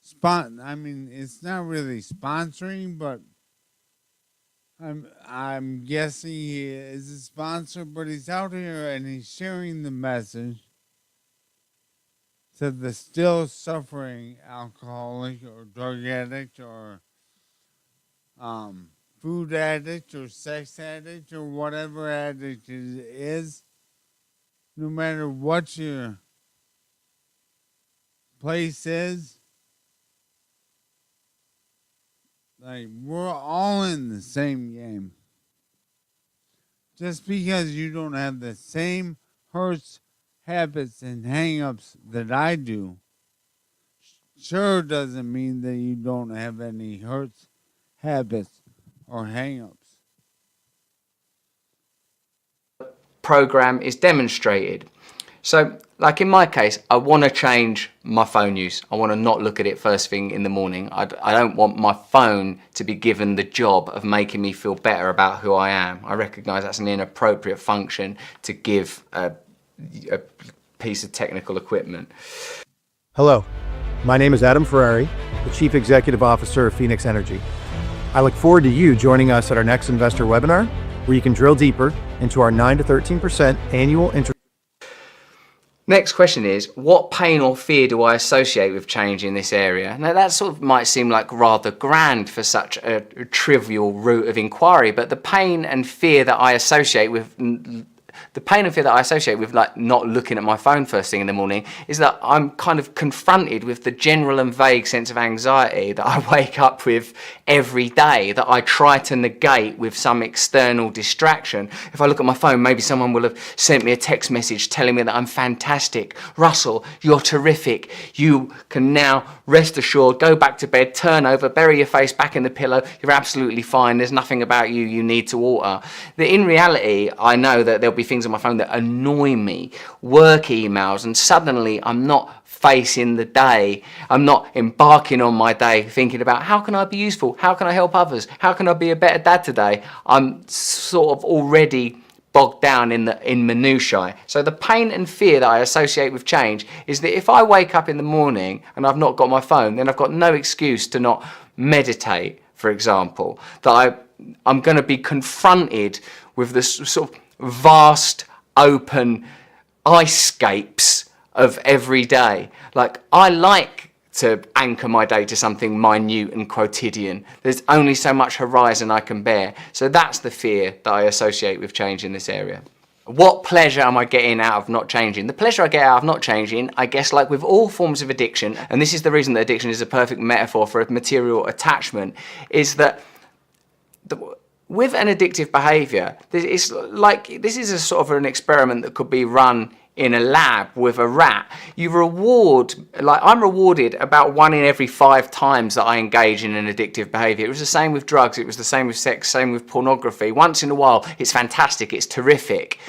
it's not really sponsoring, but I'm guessing he is a sponsor, but he's out here and he's sharing the message to the still suffering alcoholic or drug addict or food addict or sex addict or whatever addict it is, no matter what your place is. Like, we're all in the same game. Just because you don't have the same hurts, habits, and hang-ups that I do, sure doesn't mean that you don't have any hurts, habits, or hang-ups. Program is demonstrated. So, like in my case, I want to change my phone use. I want to not look at it first thing in the morning. I don't want my phone to be given the job of making me feel better about who I am. I recognize that's an inappropriate function to give a piece of technical equipment. Hello, my name is Adam Ferrari, the Chief Executive Officer of Phoenix Energy. I look forward to you joining us at our next investor webinar, where you can drill deeper into our 9 to 13% annual interest. Next question is, what pain or fear do I associate with change in this area? Now that sort of might seem like rather grand for such a trivial route of inquiry, but the pain and fear that I associate with The pain and fear that I associate with like not looking at my phone first thing in the morning is that I'm kind of confronted with the general and vague sense of anxiety that I wake up with every day, that I try to negate with some external distraction. If I look at my phone, maybe someone will have sent me a text message telling me that I'm fantastic. Russell, you're terrific. You can now rest assured, go back to bed, turn over, bury your face back in the pillow. You're absolutely fine. There's nothing about you need to alter. In reality, I know that there'll be things on my phone that annoy me, work emails, and suddenly I'm not facing the day. I'm not embarking on my day thinking about how can I be useful? How can I help others? How can I be a better dad today? I'm sort of already bogged down in minutiae. So the pain and fear that I associate with change is that if I wake up in the morning and I've not got my phone, then I've got no excuse to not meditate, for example. That I'm going to be confronted with this sort of vast, open ice-scapes of every day. Like, I like to anchor my day to something minute and quotidian. There's only so much horizon I can bear. So that's the fear that I associate with change in this area. What pleasure am I getting out of not changing? The pleasure I get out of not changing, I guess, like with all forms of addiction, and this is the reason that addiction is a perfect metaphor for a material attachment, is that with an addictive behaviour, this is a sort of an experiment that could be run in a lab with a rat. I'm rewarded about 1 in every 5 times that I engage in an addictive behaviour. It was the same with drugs, it was the same with sex, same with pornography. Once in a while, it's fantastic, it's terrific.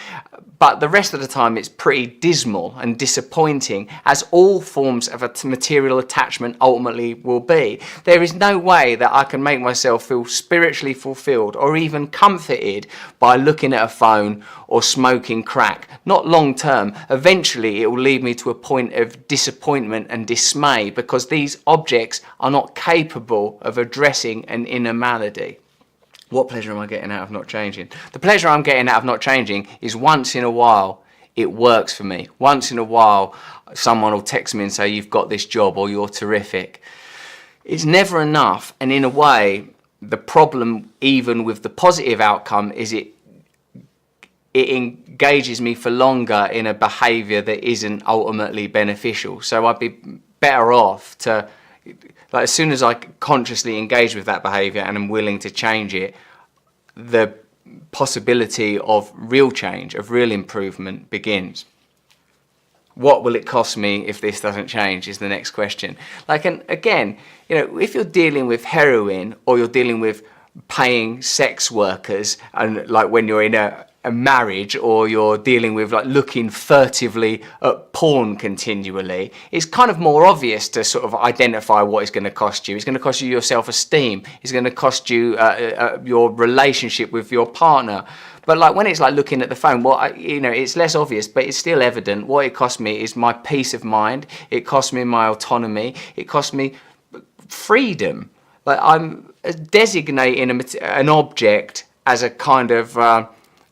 But the rest of the time, it's pretty dismal and disappointing, as all forms of a material attachment ultimately will be. There is no way that I can make myself feel spiritually fulfilled or even comforted by looking at a phone or smoking crack. Not long term. Eventually, it will lead me to a point of disappointment and dismay because these objects are not capable of addressing an inner malady. What pleasure am I getting out of not changing? The pleasure I'm getting out of not changing is once in a while it works for me. Once in a while someone will text me and say, you've got this job or you're terrific. It's never enough, and in a way the problem even with the positive outcome is it engages me for longer in a behaviour that isn't ultimately beneficial. So I'd be better off to, like, as soon as I consciously engage with that behaviour and I'm willing to change it, the possibility of real change, of real improvement begins. What will it cost me if this doesn't change is the next question. Like, and again, you know, if you're dealing with heroin or you're dealing with paying sex workers, and like when you're in a marriage, or you're dealing with like looking furtively at porn continually, it's kind of more obvious to sort of identify what it's going to cost you. It's going to cost you your self-esteem. It's going to cost you your relationship with your partner. But like when it's like looking at the phone, it's less obvious, but it's still evident. What it cost me is my peace of mind. It cost me my autonomy. It cost me freedom. Like, I'm designating an object as a kind of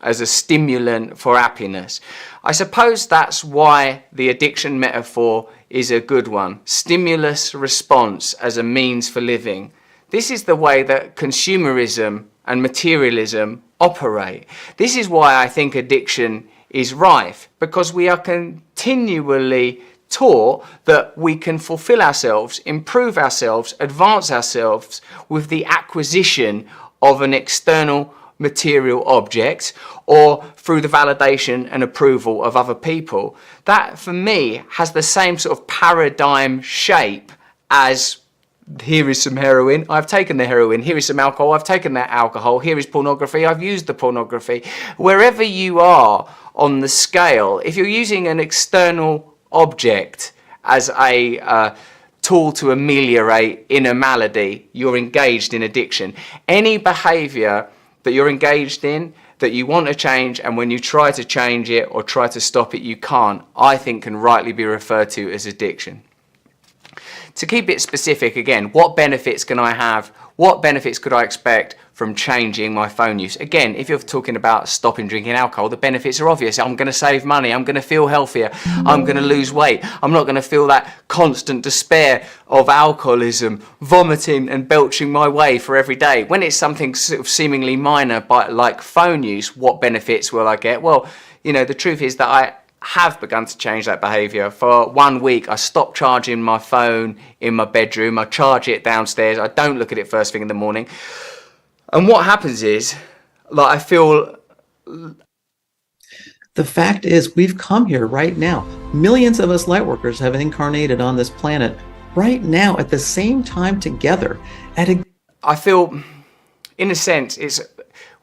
as a stimulant for happiness. I suppose that's why the addiction metaphor is a good one. Stimulus response as a means for living. This is the way that consumerism and materialism operate. This is why I think addiction is rife, because we are continually taught that we can fulfill ourselves, improve ourselves, advance ourselves with the acquisition of an external material object or through the validation and approval of other people. That, for me, has the same sort of paradigm shape as here is some heroin, I've taken the heroin, here is some alcohol, I've taken that alcohol, here is pornography, I've used the pornography. Wherever you are on the scale, if you're using an external object as a tool to ameliorate inner malady, you're engaged in addiction. Any behaviour that you're engaged in, that you want to change, and when you try to change it or try to stop it, you can't, I think can rightly be referred to as addiction. To keep it specific again, what benefits can I have? What benefits could I expect from changing my phone use? Again, if you're talking about stopping drinking alcohol, the benefits are obvious. I'm going to save money. I'm going to feel healthier. I'm going to lose weight. I'm not going to feel that constant despair of alcoholism, vomiting and belching my way for every day. When it's something sort of seemingly minor, like phone use, what benefits will I get? Well, you know, the truth is that I have begun to change that behaviour. For 1 week, I stopped charging my phone in my bedroom. I charge it downstairs. I don't look at it first thing in the morning. And what happens is, like, I feel... The fact is, we've come here right now. Millions of us lightworkers have incarnated on this planet right now at the same time together. I feel, in a sense, it's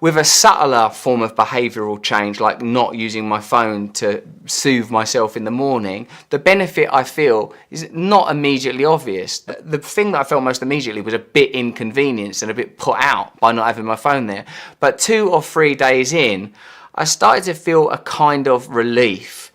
with a subtler form of behavioural change, like not using my phone to soothe myself in the morning. The benefit I feel is not immediately obvious. The thing that I felt most immediately was a bit inconvenienced and a bit put out by not having my phone there. But 2 or 3 days in, I started to feel a kind of relief.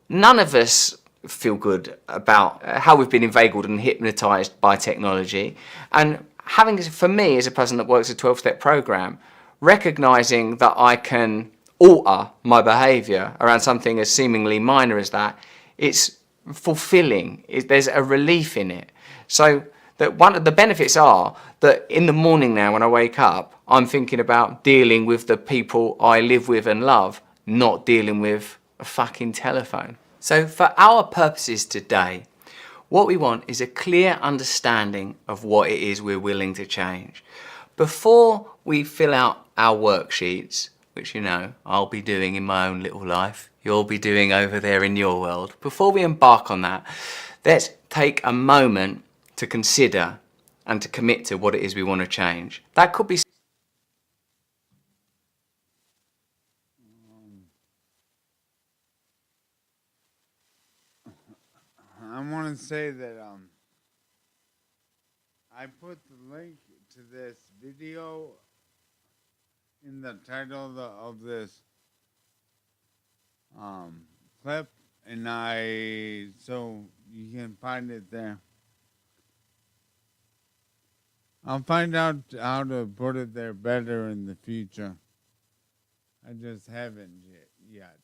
None of us feel good about how we've been inveigled and hypnotised by technology. And having, for me, as a person that works a 12-step program, recognising that I can alter my behaviour around something as seemingly minor as that, it's fulfilling. There's a relief in it. So that one of the benefits are that in the morning now when I wake up, I'm thinking about dealing with the people I live with and love, not dealing with a fucking telephone. So for our purposes today, what we want is a clear understanding of what it is we're willing to change. Before we fill out our worksheets, which, you know, I'll be doing in my own little life, you'll be doing over there in your world, before we embark on that, let's take a moment to consider and to commit to what it is we want to change. That could be I want to say that I put the link to this video in the title of this clip, and so you can find it there. I'll find out how to put it there better in the future. I just haven't yet.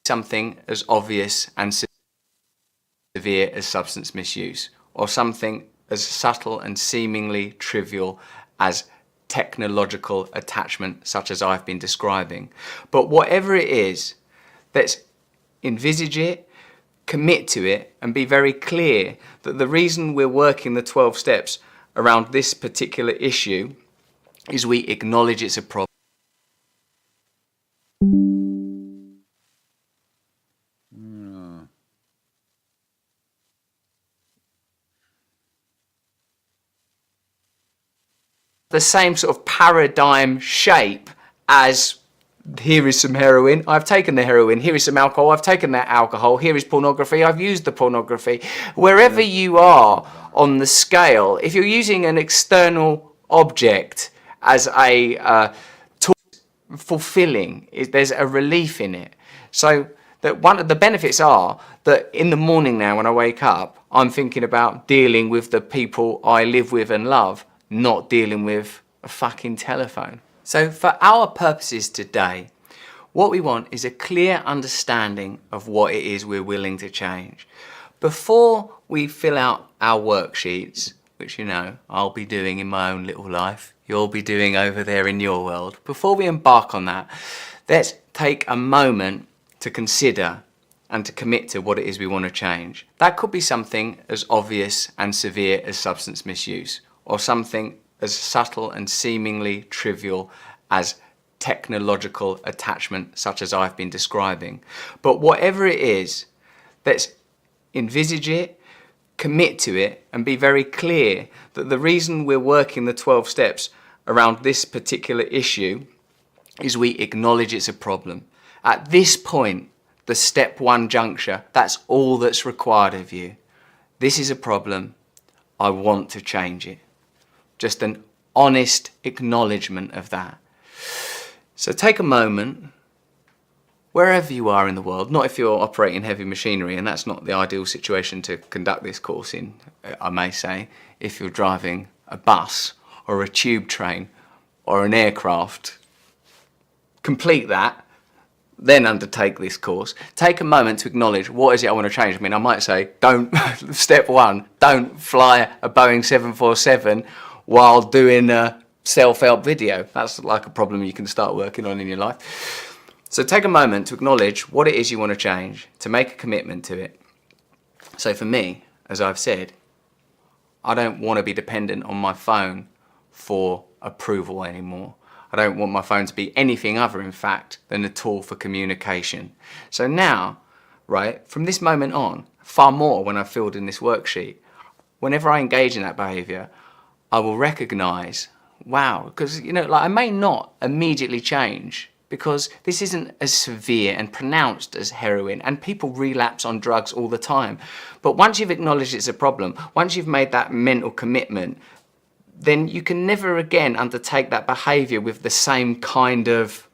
Something as obvious and severe as substance misuse, or something as subtle and seemingly trivial as technological attachment, such as I've been describing. But whatever it is, let's envisage it, commit to it, and be very clear that the reason we're working the 12 steps around this particular issue is we acknowledge it's a problem. The same sort of paradigm shape as here is some heroin, I've taken the heroin, here is some alcohol, I've taken that alcohol, here is pornography, I've used the pornography. Wherever you are on the scale, if you're using an external object as a tool, fulfilling, there's a relief in it. So that one of the benefits are that in the morning now when I wake up, I'm thinking about dealing with the people I live with and love, not dealing with a fucking telephone. So for our purposes today, what we want is a clear understanding of what it is we're willing to change. Before we fill out our worksheets, which, you know, I'll be doing in my own little life, you'll be doing over there in your world, before we embark on that, let's take a moment to consider and to commit to what it is we want to change. That could be something as obvious and severe as substance misuse, or something as subtle and seemingly trivial as technological attachment, such as I've been describing. But whatever it is, let's envisage it, commit to it, and be very clear that the reason we're working the 12 steps around this particular issue is we acknowledge it's a problem. At this point, the step 1 juncture, that's all that's required of you. This is a problem, I want to change it. Just an honest acknowledgement of that. So take a moment, wherever you are in the world, not if you're operating heavy machinery, and that's not the ideal situation to conduct this course in, I may say, if you're driving a bus or a tube train or an aircraft, complete that, then undertake this course, take a moment to acknowledge what is it I want to change. I mean, I might say, step one, don't fly a Boeing 747 while doing a self-help video. That's like a problem you can start working on in your life. So take a moment to acknowledge what it is you want to change, to make a commitment to it. So for me, as I've said, I don't want to be dependent on my phone for approval anymore. I don't want my phone to be anything other, in fact, than a tool for communication. So now, right, from this moment on, far more when I've filled in this worksheet, whenever I engage in that behavior, I will recognize, wow, because, you know, like I may not immediately change because this isn't as severe and pronounced as heroin, and people relapse on drugs all the time. But once you've acknowledged it's a problem, once you've made that mental commitment, then you can never again undertake that behavior with the same kind of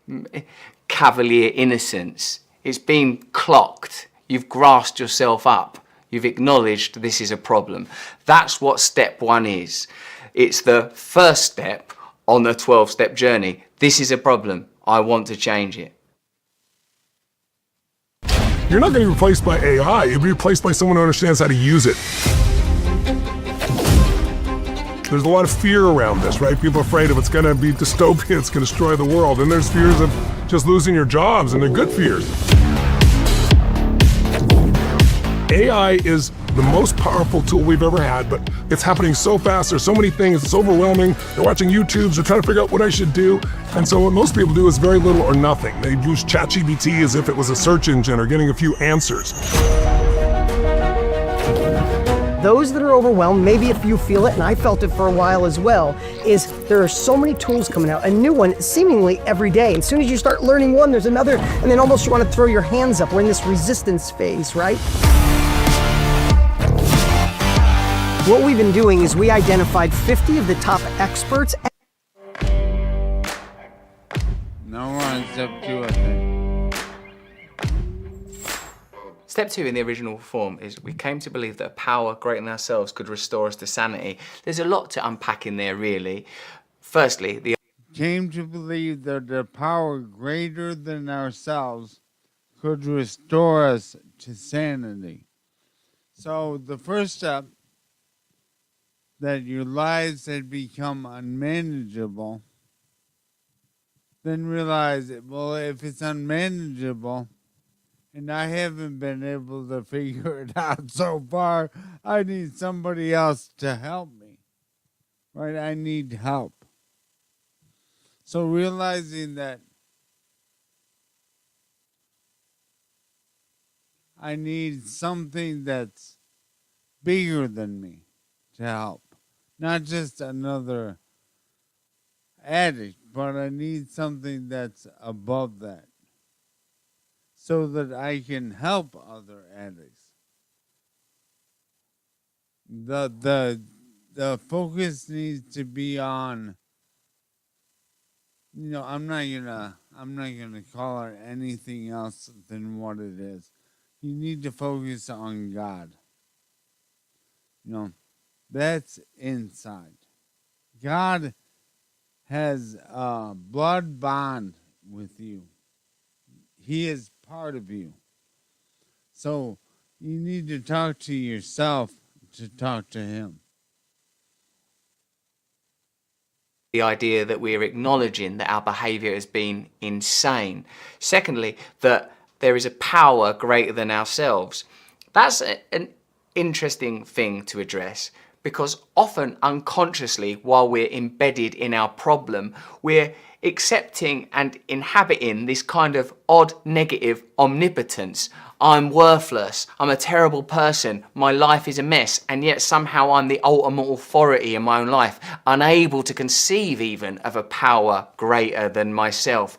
cavalier innocence. It's been clocked. You've grasped yourself up. You've acknowledged this is a problem. That's what step one is. It's the first step on the 12-step journey. This is a problem. I want to change it. You're not going to be replaced by AI. You'll be replaced by someone who understands how to use it. There's a lot of fear around this, right? People are afraid of it's going to be dystopia, it's going to destroy the world. And there's fears of just losing your jobs, and they're good fears. AI is the most powerful tool we've ever had, but it's happening so fast. There's so many things. It's overwhelming. They're watching YouTubes. They're trying to figure out what I should do. And so what most people do is very little or nothing. They use ChatGPT as if it was a search engine or getting a few answers. Those that are overwhelmed, maybe if you feel it, and I felt it for a while as well, is there are so many tools coming out, a new one seemingly every day. And as soon as you start learning one, there's another, and then almost you want to throw your hands up. We're in this resistance phase, right? What we've been doing is we identified 50 of the top experts. No one's up to a thing. Step two in the original form is we came to believe that a power greater than ourselves could restore us to sanity. There's a lot to unpack in there, really. Firstly, the came to believe that a power greater than ourselves could restore us to sanity. So the first step, that your lives had become unmanageable, then realize, well, if it's unmanageable, and I haven't been able to figure it out so far, I need somebody else to help me, right? I need help. So realizing that I need something that's bigger than me to help. Not just another addict, but I need something that's above that so that I can help other addicts. The focus needs to be on, you know, I'm not gonna call it anything else than what it is. You need to focus on God. You know, that's inside. God has a blood bond with you. He is part of you. So you need to talk to yourself to talk to him. The idea that we're acknowledging that our behavior has been insane. Secondly, that there is a power greater than ourselves. That's an interesting thing to address, because often unconsciously, while we're embedded in our problem, we're accepting and inhabiting this kind of odd negative omnipotence. I'm worthless, I'm a terrible person, my life is a mess, and yet somehow I'm the ultimate authority in my own life, unable to conceive even of a power greater than myself.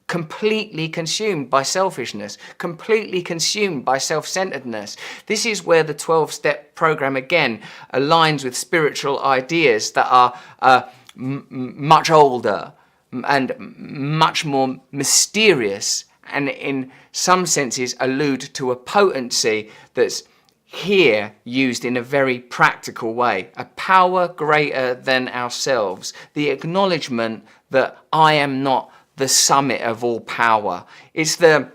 Completely consumed by selfishness, completely consumed by self-centeredness. This is where the 12-step program again aligns with spiritual ideas that are much older and much more mysterious, and in some senses allude to a potency that's here used in a very practical way. A power greater than ourselves. The acknowledgement that I am not the summit of all power. It's the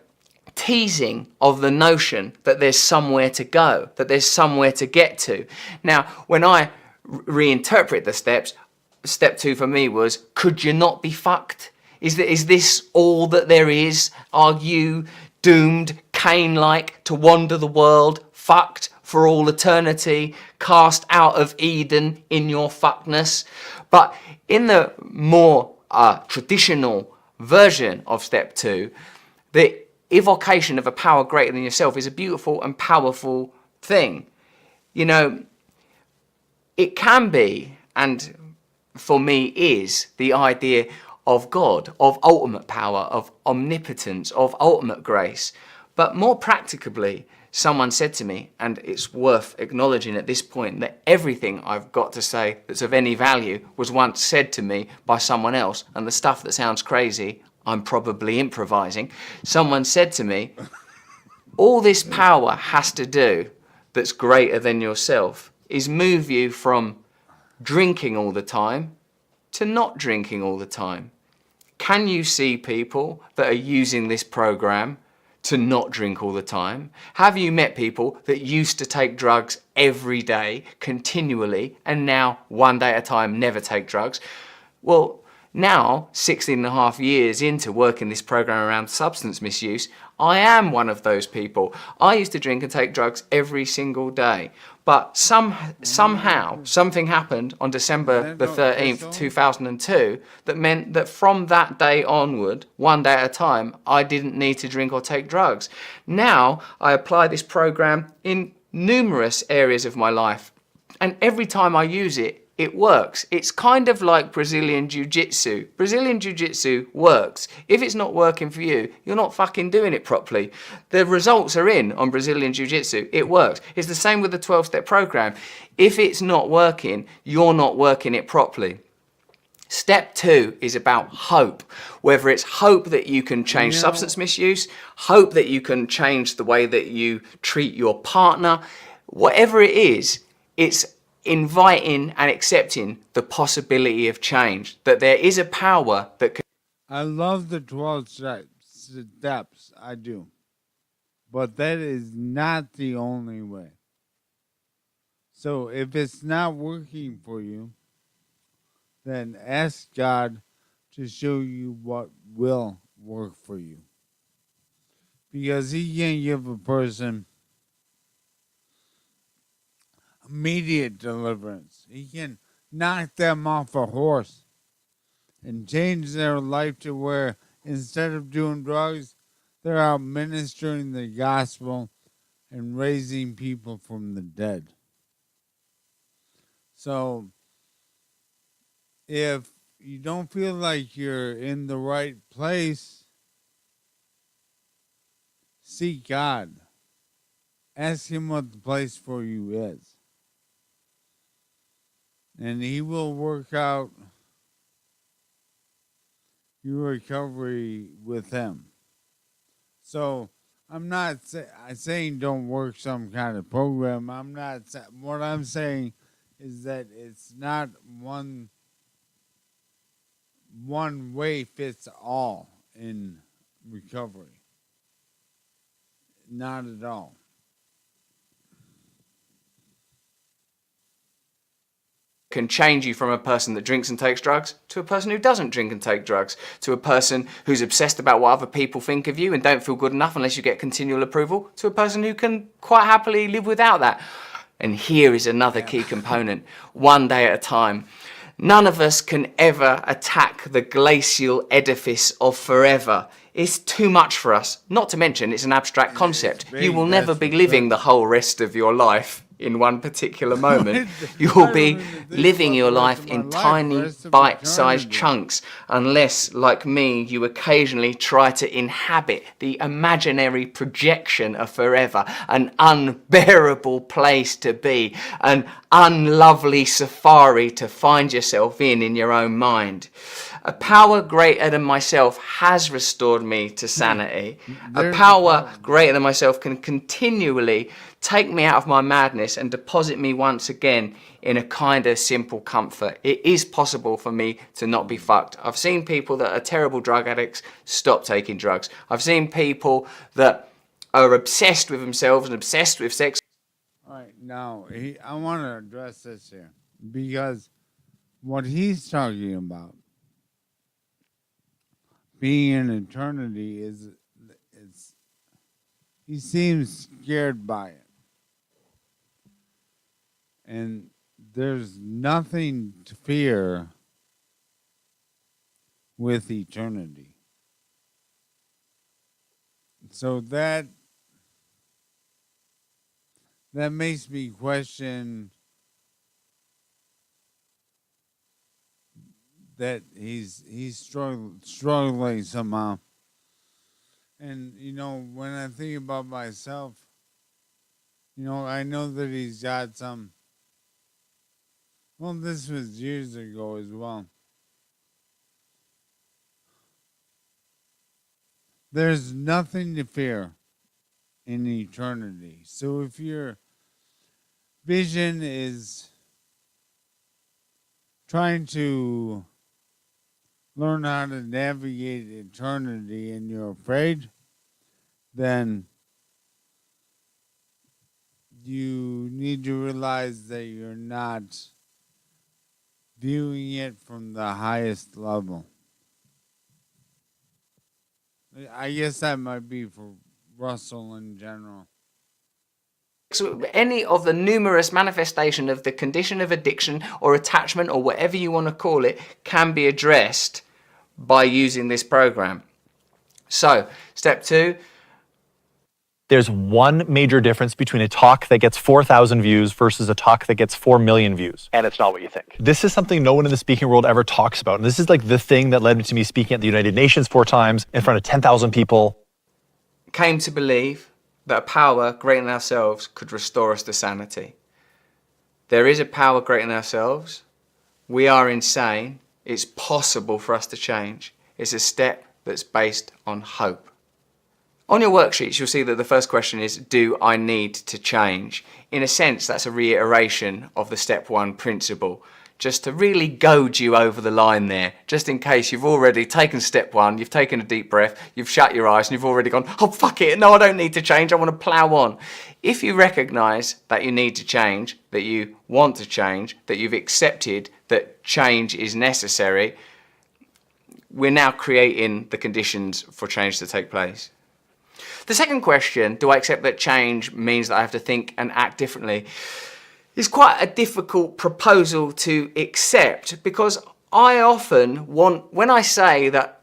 teasing of the notion that there's somewhere to go, that there's somewhere to get to. Now, when I reinterpret the steps, step 2 for me was, could you not be fucked? Is this all that there is? Are you doomed, Cain-like, to wander the world, fucked for all eternity, cast out of Eden in your fuckness? But in the more traditional version of step 2, the evocation of a power greater than yourself is a beautiful and powerful thing. You know, it can be, and for me is, the idea of God, of ultimate power, of omnipotence, of ultimate grace. But more practically, someone said to me, and it's worth acknowledging at this point, that everything I've got to say that's of any value was once said to me by someone else, and the stuff that sounds crazy, I'm probably improvising. Someone said to me, all this power has to do, that's greater than yourself, is move you from drinking all the time to not drinking all the time. Can you see people that are using this program to not drink all the time? Have you met people that used to take drugs every day, continually, and now one day at a time never take drugs? Well, now, 16.5 years into working this program around substance misuse, I am one of those people. I used to drink and take drugs every single day. But somehow, something happened on December the 13th, 2002, that meant that from that day onward, one day at a time, I didn't need to drink or take drugs. Now, I apply this program in numerous areas of my life. And every time I use it, it works. It's kind of like Brazilian Jiu-Jitsu. Brazilian Jiu-Jitsu works. If it's not working for you, you're not fucking doing it properly. The results are in on Brazilian Jiu-Jitsu. It works. It's the same with the 12-step program. If it's not working, you're not working it properly. Step 2 is about hope. Whether it's hope that you can change substance misuse, hope that you can change the way that you treat your partner, whatever it is, it's inviting and accepting the possibility of change, that there is a power that can... I love the 12 steps, I do. But that is not the only way. So if it's not working for you, then ask God to show you what will work for you. Because He can give a person immediate deliverance. He can knock them off a horse and change their life to where instead of doing drugs, they're out ministering the gospel and raising people from the dead. So if you don't feel like you're in the right place, seek God. Ask Him what the place for you is. And He will work out your recovery with Him. So I'm not saying don't work some kind of program. What I'm saying is that it's not one way fits all in recovery. Not at all. Can change you from a person that drinks and takes drugs to a person who doesn't drink and take drugs, to a person who's obsessed about what other people think of you and don't feel good enough unless you get continual approval, to a person who can quite happily live without that. And here is another key component, one day at a time. None of us can ever attack the glacial edifice of forever. It's too much for us, not to mention it's an abstract concept. You will never be living the whole rest of your life in one particular moment. You'll be living your life in tiny, bite-sized chunks, unless, like me, you occasionally try to inhabit the imaginary projection of forever, an unbearable place to be, an unlovely safari to find yourself in your own mind. A power greater than myself has restored me to sanity. A power greater than myself can continually take me out of my madness and deposit me once again in a kind of simple comfort. It is possible for me to not be fucked. I've seen people that are terrible drug addicts stop taking drugs. I've seen people that are obsessed with themselves and obsessed with sex. All right, now I want to address this here because what he's talking about, being in eternity, he seems scared by it. And there's nothing to fear with eternity. So that makes me question that he's struggling somehow. And when I think about myself, I know that he's got some. Well, this was years ago as well. There's nothing to fear in eternity. So if your vision is trying to learn how to navigate eternity and you're afraid, then you need to realize that you're not viewing it from the highest level. I guess that might be for Russell in general. So any of the numerous manifestation of the condition of addiction or attachment or whatever you want to call it can be addressed by using this program. So, step 2. There's one major difference between a talk that gets 4,000 views versus a talk that gets 4 million views. And it's not what you think. This is something no one in the speaking world ever talks about. And this is like the thing that led to me speaking at the United Nations 4 times in front of 10,000 people. Came to believe that a power greater than ourselves could restore us to sanity. There is a power greater than ourselves. We are insane. It's possible for us to change. It's a step that's based on hope. On your worksheets, you'll see that the first question is, do I need to change? In a sense, that's a reiteration of the step 1 principle, just to really goad you over the line there, just in case you've already taken step 1, you've taken a deep breath, you've shut your eyes and you've already gone, oh fuck it, no I don't need to change, I want to plough on. If you recognise that you need to change, that you want to change, that you've accepted that change is necessary, we're now creating the conditions for change to take place. The second question, do I accept that change means that I have to think and act differently, is quite a difficult proposal to accept, because I often want, when I say that,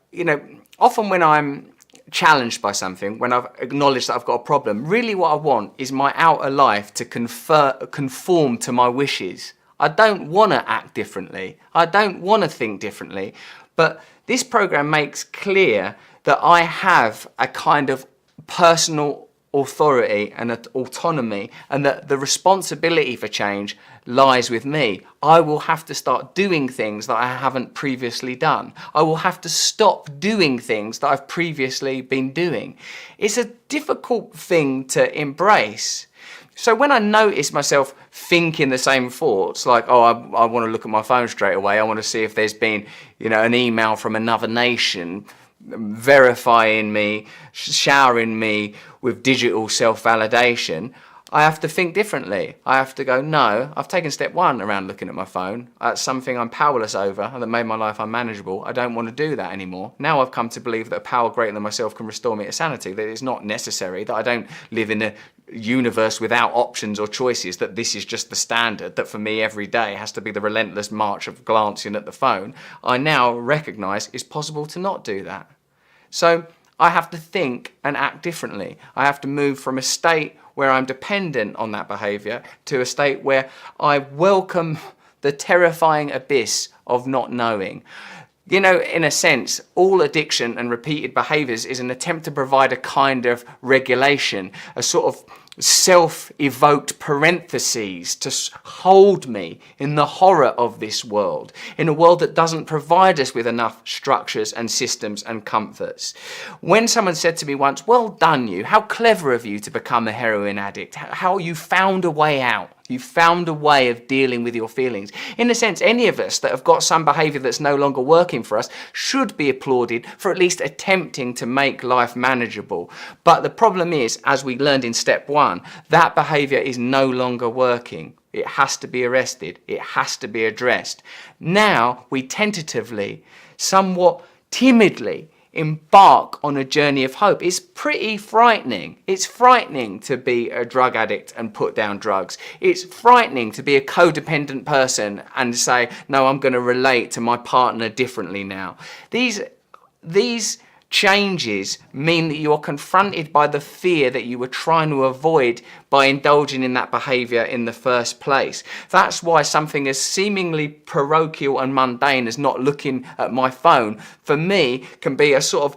often when I'm challenged by something, when I've acknowledged that I've got a problem, really what I want is my outer life to conform to my wishes. I don't want to act differently. I don't want to think differently. But this program makes clear that I have a kind of personal authority and autonomy, and that the responsibility for change lies with me. I will have to start doing things that I haven't previously done. I will have to stop doing things that I've previously been doing. It's a difficult thing to embrace. So when I notice myself thinking the same thoughts, like, oh, I want to look at my phone straight away, I want to see if there's been, an email from another nation verifying me, showering me with digital self-validation, I have to think differently. I have to go, no, I've taken step 1 around looking at my phone. That's something I'm powerless over and that made my life unmanageable. I don't want to do that anymore. Now I've come to believe that a power greater than myself can restore me to sanity, that it's not necessary, that I don't live in a universe without options or choices, that this is just the standard, that for me every day has to be the relentless march of glancing at the phone. I now recognise it's possible to not do that. So I have to think and act differently. I have to move from a state where I'm dependent on that behaviour to a state where I welcome the terrifying abyss of not knowing. In a sense, all addiction and repeated behaviours is an attempt to provide a kind of regulation, a sort of self-evoked parentheses to hold me in the horror of this world, in a world that doesn't provide us with enough structures and systems and comforts. When someone said to me once, "Well done you, how clever of you to become a heroin addict, how you found a way out. You found a way of dealing with your feelings." In a sense, any of us that have got some behaviour that's no longer working for us should be applauded for at least attempting to make life manageable. But the problem is, as we learned in step 1, that behaviour is no longer working. It has to be arrested. It has to be addressed. Now we tentatively, somewhat timidly, embark on a journey of hope. It's pretty frightening. It's frightening to be a drug addict and put down drugs. It's frightening to be a codependent person and say, no, I'm going to relate to my partner differently now. These changes mean that you are confronted by the fear that you were trying to avoid by indulging in that behaviour in the first place. That's why something as seemingly parochial and mundane as not looking at my phone, for me, can be a sort of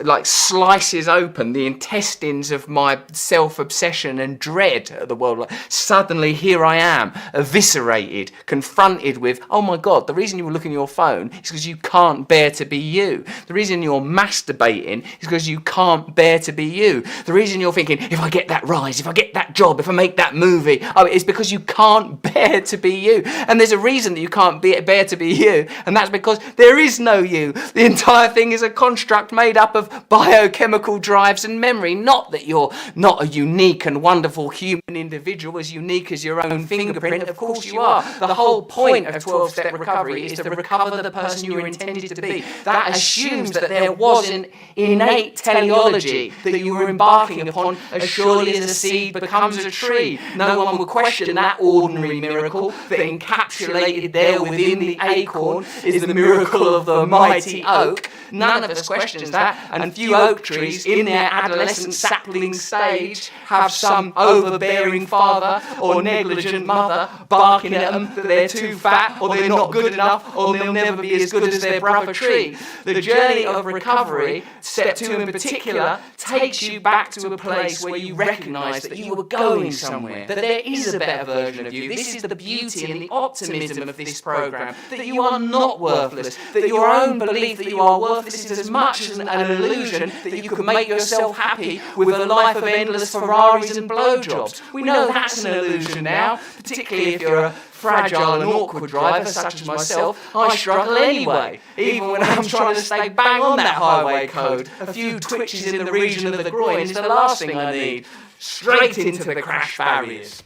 like slices open the intestines of my self-obsession and dread of the world. Like, suddenly here I am, eviscerated, confronted with, oh my God, the reason you were looking at your phone is because you can't bear to be you. The reason you're masturbating is because you can't bear to be you. The reason you're thinking, if I get that rise, if I get that job, if I make that movie, it's because you can't bear to be you. And there's a reason that you can't bear to be you, and that's because there is no you. The entire thing is a construct made up of biochemical drives and memory, not that you're not a unique and wonderful human individual, as unique as your own fingerprint. Of course you are. The whole point of 12-step recovery is to recover the person you were intended to be. That assumes that there was an innate teleology that you were embarking upon as surely as a seed becomes a tree. No one would question that ordinary miracle that encapsulated there within the acorn is the miracle of the mighty oak. None of us questions that, and few oak trees in their adolescent sapling stage have some overbearing father or negligent mother barking at them that they're too fat or they're not good enough or they'll never be as good as their brother tree. The journey of recovery, step 2 in particular, takes you back to a place where you recognise that you were going somewhere, that there is a better version of you. This is the beauty and the optimism of this programme, that you are not worthless, that your own belief that you are worthless is as much as an illusion that you could make yourself happy with a life of endless Ferraris and blowjobs. We know that's an illusion now, particularly if you're a fragile and awkward driver such as myself. I struggle anyway, even when I'm trying to stay bang on that highway code. A few twitches in the region of the groin is the last thing I need. Straight into the crash barriers.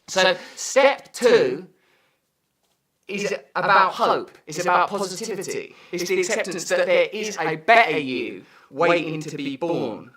So step 2 is about hope. It's about positivity. It's the acceptance that there is a better you waiting to be born.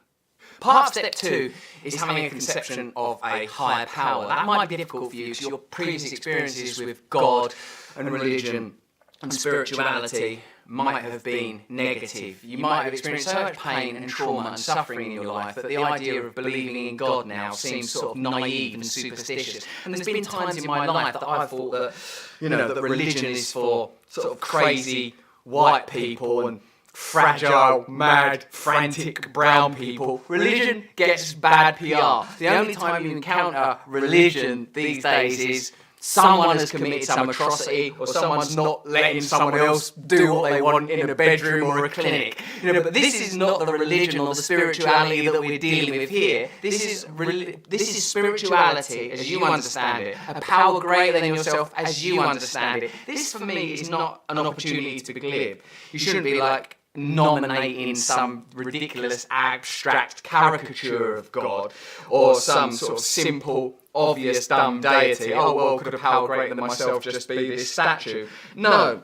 Part of step 2 is having a conception of a higher power. That might be difficult for you because your previous experiences with God and religion and spirituality might have been negative. You might have experienced so much pain and trauma and suffering in your life that the idea of believing in God now seems sort of naive and superstitious. And there's been times in my life that I've thought that, that religion is for sort of crazy white people and fragile, mad, frantic brown people. Religion gets bad PR. The only time you encounter religion these days is someone has committed some atrocity or someone's not letting someone else do what they want in a bedroom or a clinic. But this is not the religion or the spirituality that we're dealing with here. This is spirituality as you understand it, a power greater than yourself as you understand it. This for me is not an opportunity to be glib. You shouldn't be like nominating some ridiculous abstract caricature of God or some sort of simple, obvious, dumb deity. Oh, well, could a power greater than myself just be this statue? No.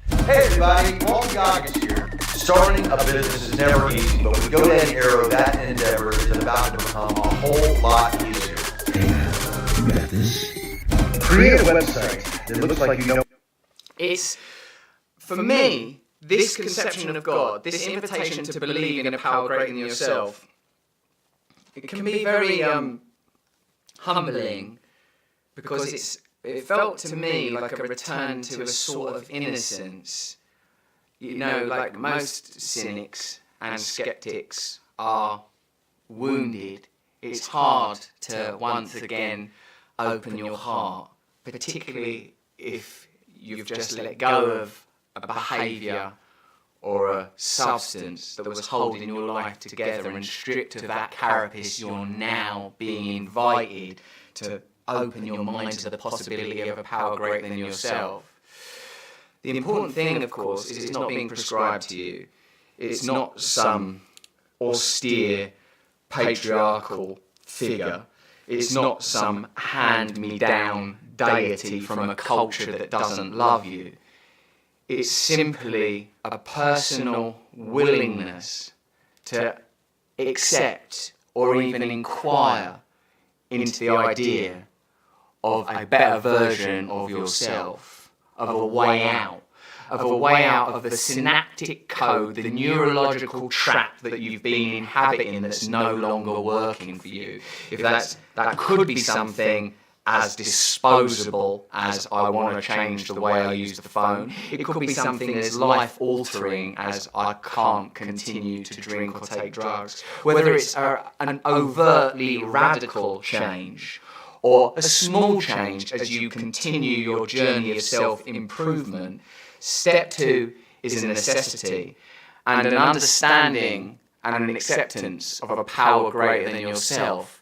Hey everybody, Walt Goggins here. Starting a business is never easy, but with GoDaddy Arrow, that endeavor is about to become a whole lot easier. Hey, you got this. Create a website that looks like you know. It's, for me, this conception of God, this invitation to believe in a power greater than yourself, it can be very humbling because it felt to me like a return to a sort of innocence. Like most cynics and skeptics are wounded it's hard to once again open your heart, particularly if you've just let go of a behaviour or a substance that was holding your life together, and stripped of that carapace, you're now being invited to open your mind to the possibility of a power greater than yourself. The important thing, of course, is it's not being prescribed to you. It's not some austere patriarchal figure. It's not some hand-me-down deity from a culture that doesn't love you. It's simply a personal willingness to accept or even inquire into the idea of a better version of yourself, of a way out of the synaptic code, the neurological trap that you've been inhabiting that's no longer working for you. If that could be something as disposable as I want to change the way I use the phone. It could be something as life-altering as I can't continue to drink or take drugs. Whether it's an overtly radical change or a small change as you continue your journey of self-improvement, step 2 is a necessity, and an understanding and an acceptance of a power greater than yourself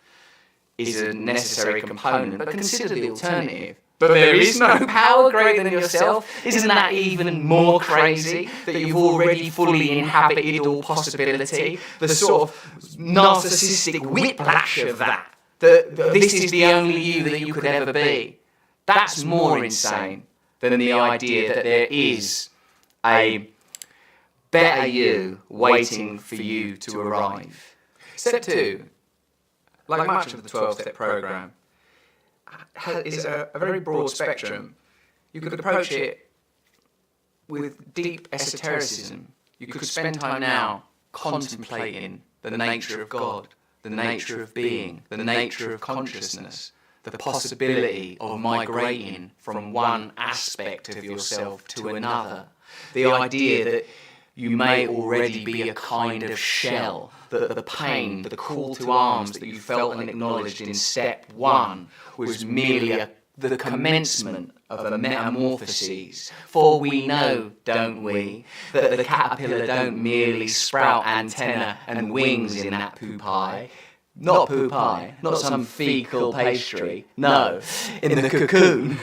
is a necessary component. But consider the alternative. But there is no power greater than yourself. Isn't that even more crazy, that you've already fully inhabited all possibility? The sort of narcissistic whiplash of that this is the only you that you could ever be. That's more insane than the idea that there is a better you waiting for you to arrive. Step 2, like much of the 12-step program, is a very broad spectrum. You could approach it with deep esotericism. You could spend time now contemplating the nature of God, the nature of being, the nature of consciousness, the possibility of migrating from one aspect of yourself to another, the idea that you may already be a kind of shell, that the pain, the call to arms that you felt and acknowledged in step 1 was merely the commencement of a metamorphosis. For we know, don't we, that the caterpillar don't merely sprout antennae and wings in that pupae. Not pupae, not some fecal pastry. No, in the cocoon.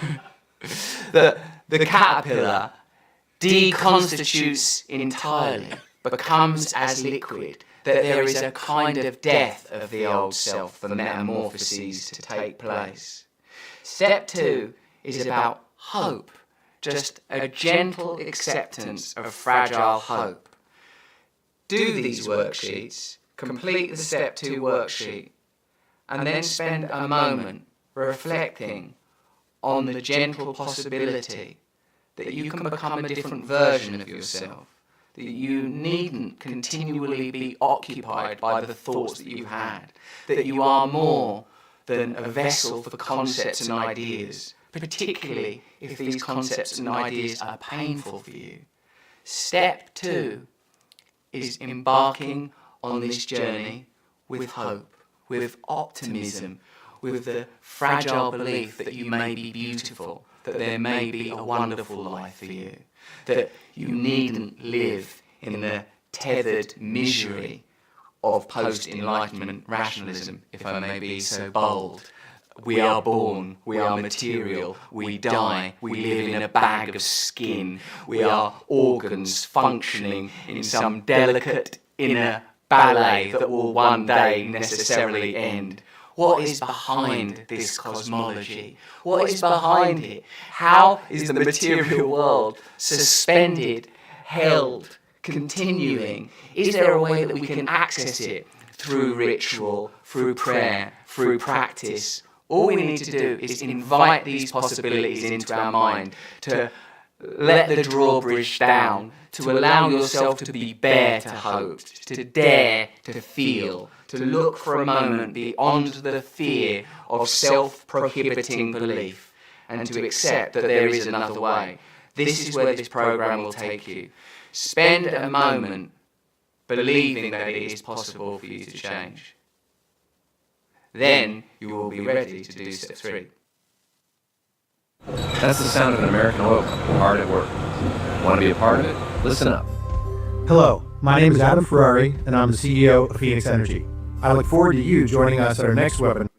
The caterpillar deconstitutes entirely, becomes as liquid, that there is a kind of death of the old self for metamorphoses to take place. Step 2 is about hope, just a gentle acceptance of fragile hope. Do these worksheets, complete the step 2 worksheet, and then spend a moment reflecting on the gentle possibility that you can become a different version of yourself, that you needn't continually be occupied by the thoughts that you had, that you are more than a vessel for concepts and ideas, particularly if these concepts and ideas are painful for you. Step 2 is embarking on this journey with hope, with optimism, with the fragile belief that you may be beautiful, that there may be a wonderful life for you, that you needn't live in the tethered misery of post-enlightenment rationalism, if I may be so bold. We are born, we are material, we die, we live in a bag of skin, we are organs functioning in some delicate inner ballet that will one day necessarily end. What is behind this cosmology? What is behind it? How is the material world suspended, held, continuing? Is there a way that we can access it through ritual, through prayer, through practice? All we need to do is invite these possibilities into our mind, to let the drawbridge down, to allow yourself to be bare to hope, to dare to feel, to look for a moment beyond the fear of self-prohibiting belief, and to accept that there is another way. This is where this program will take you. Spend a moment believing that it is possible for you to change. Then you will be ready to do step 3. That's the sound of an American oil company hard at work. Want to be a part of it? Listen up. Hello, my name is Adam Ferrari, and I'm the CEO of Phoenix Energy. I look forward to you joining us at our next webinar.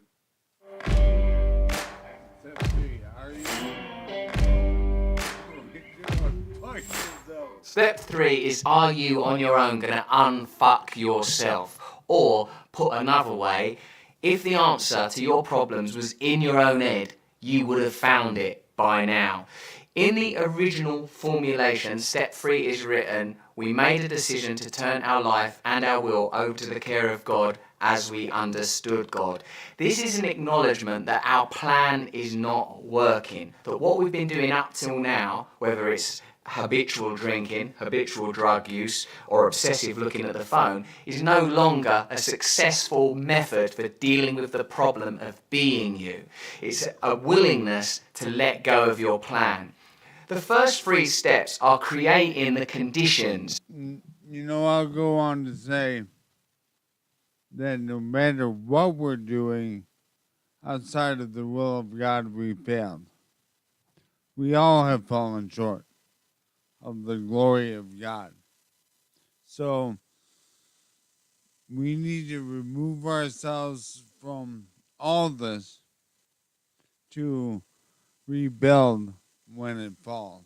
Step 3 is, are you on your own going to unfuck yourself? Or, put another way, if the answer to your problems was in your own head, you would have found it by now. In the original formulation, step 3 is written, we made a decision to turn our life and our will over to the care of God as we understood God. This is an acknowledgement that our plan is not working, that what we've been doing up till now, whether it's habitual drinking, habitual drug use, or obsessive looking at the phone, is no longer a successful method for dealing with the problem of being you. It's a willingness to let go of your plan. The first 3 steps are creating the conditions. You know, I'll go on to say that no matter what we're doing outside of the will of God, we failed. We all have fallen short of the glory of God. So we need to remove ourselves from all this to rebuild when it falls.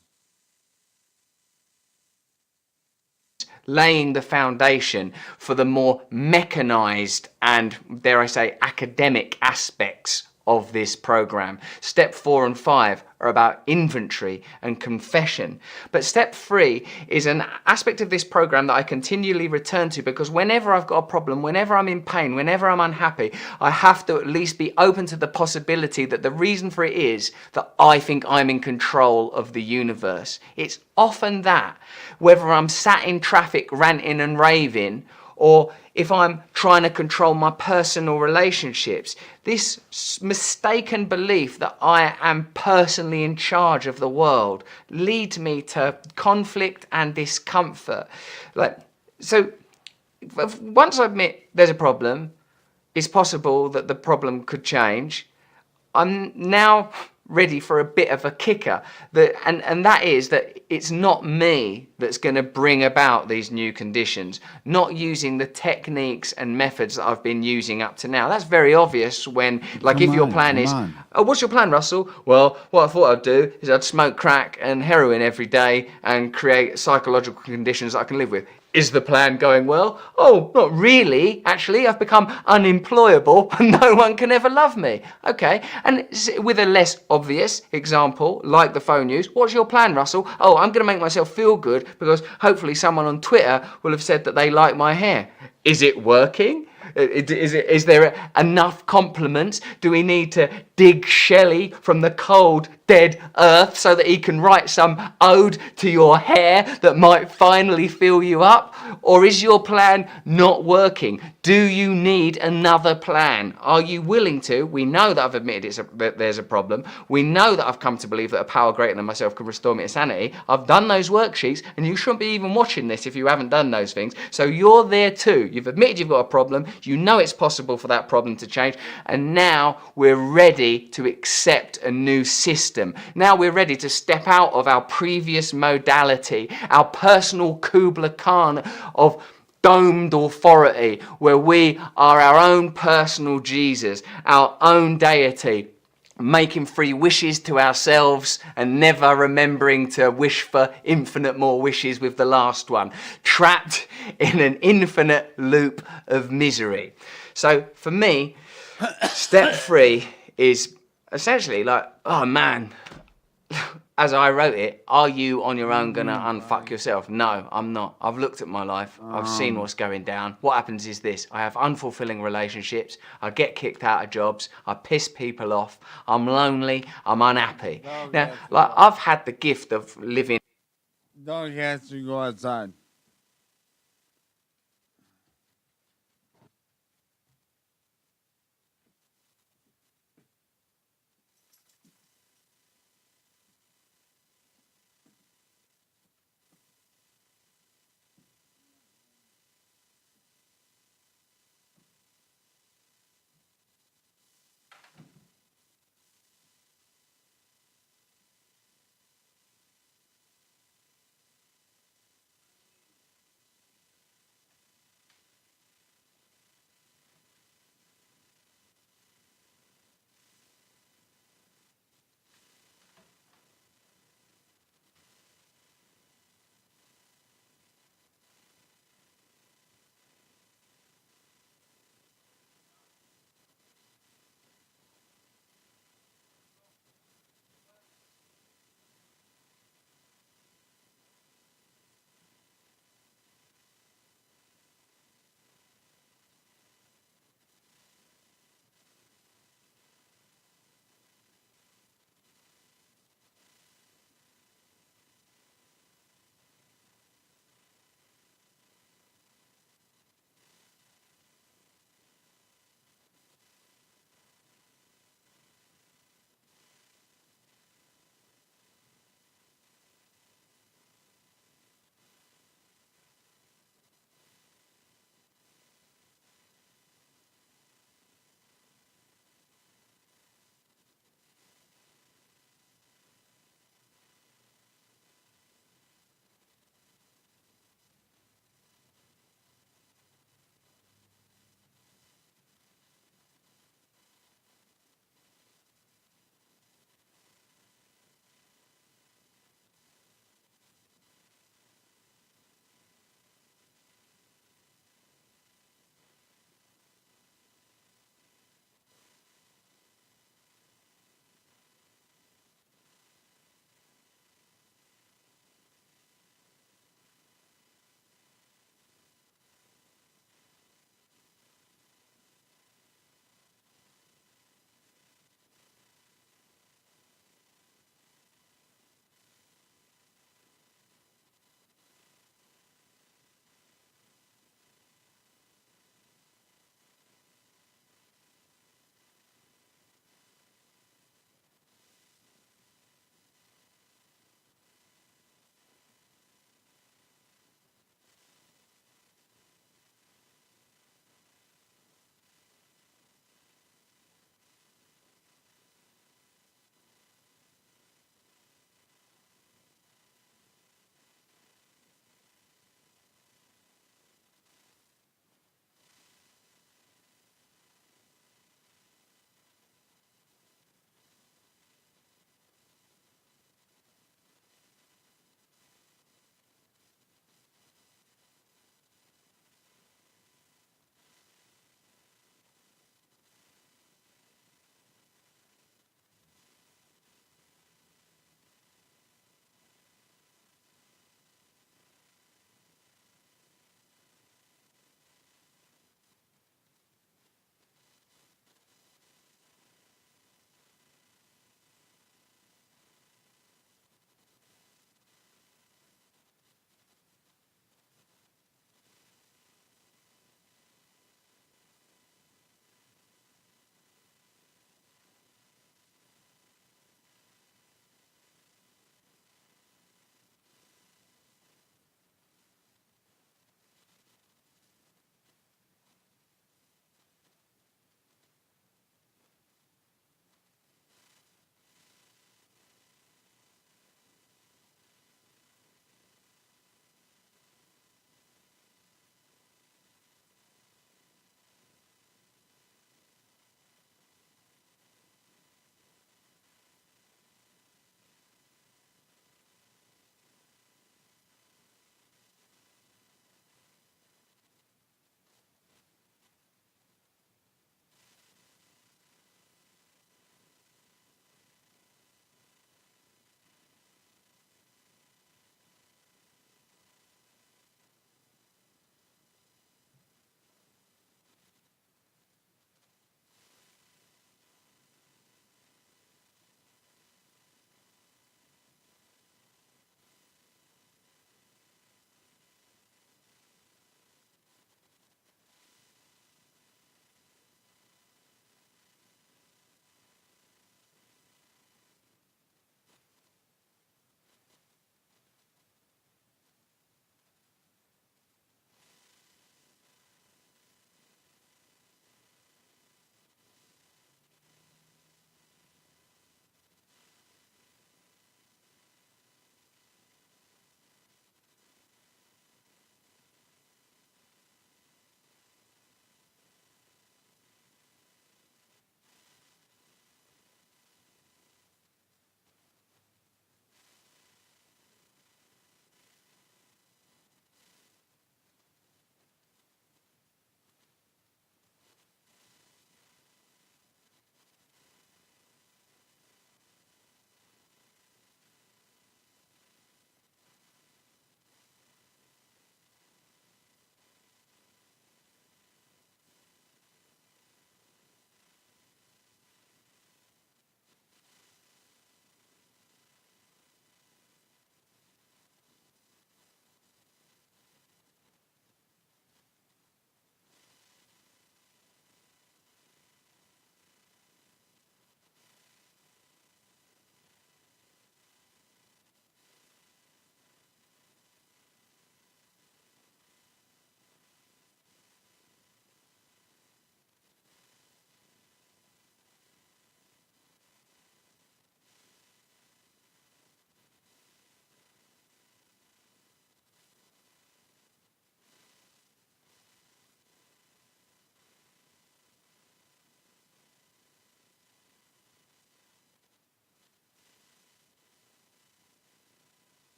Laying the foundation for the more mechanized and, dare I say, academic aspects of this program. Step 4 and 5 are about inventory and confession. But step 3 is an aspect of this program that I continually return to, because whenever I've got a problem, whenever I'm in pain, whenever I'm unhappy, I have to at least be open to the possibility that the reason for it is that I think I'm in control of the universe. It's often that, whether I'm sat in traffic ranting and raving, or if I'm trying to control my personal relationships, this mistaken belief that I am personally in charge of the world leads me to conflict and discomfort. So once I admit there's a problem, it's possible that the problem could change, I'm now ready for a bit of a kicker, and that is that it's not me that's going to bring about these new conditions, not using the techniques and methods that I've been using up to now. That's very obvious when, like, if your plan is, oh, what's your plan, Russell? Well, what I thought I'd do is I'd smoke crack and heroin every day and create psychological conditions that I can live with. Is the plan going well? Oh, not really. Actually, I've become unemployable and no one can ever love me. Okay, and with a less obvious example, like the phone use, what's your plan, Russell? Oh, I'm going to make myself feel good because hopefully someone on Twitter will have said that they like my hair. Is it working? Is there enough compliments? Do we need to dig Shelley from the cold, dead earth so that he can write some ode to your hair that might finally fill you up? Or is your plan not working? Do you need another plan? Are you willing to? We know that I've admitted that there's a problem. We know that I've come to believe that a power greater than myself can restore me to sanity. I've done those worksheets, and you shouldn't be even watching this if you haven't done those things. So you're there too. You've admitted you've got a problem. You know it's possible for that problem to change. And now we're ready to accept a new system. Now we're ready to step out of our previous modality, our personal Kubla Khan of domed authority, where we are our own personal Jesus, our own deity, making free wishes to ourselves and never remembering to wish for infinite more wishes with the last one, trapped in an infinite loop of misery. So for me, step 3 is essentially like, oh man, as I wrote it, are you on your own gonna unfuck yourself? No, I'm not. I've looked at my life. I've seen what's going down. What happens is this: I have unfulfilling relationships. I get kicked out of jobs. I piss people off. I'm lonely. I'm unhappy. Now, like, I've had the gift of living. Dog has to go outside.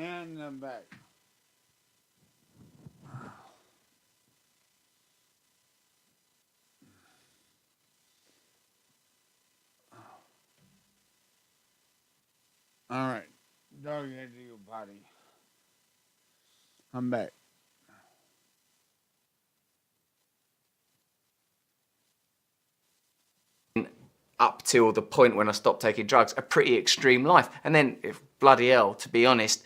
And I'm back. All right. Dog had to go potty. I'm back. Up till the point when I stopped taking drugs, a pretty extreme life. And then, if bloody hell, to be honest,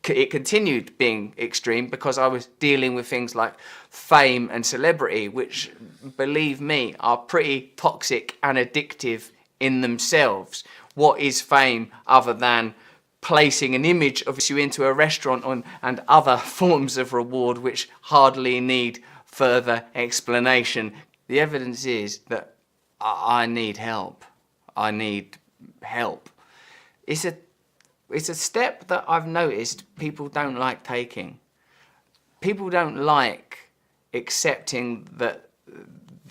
it continued being extreme because I was dealing with things like fame and celebrity, which, believe me, are pretty toxic and addictive in themselves. What is fame other than placing an image of you into a restaurant and other forms of reward which hardly need further explanation? The evidence is that I need help. I need help. It's a step that I've noticed people don't like taking. People don't like accepting that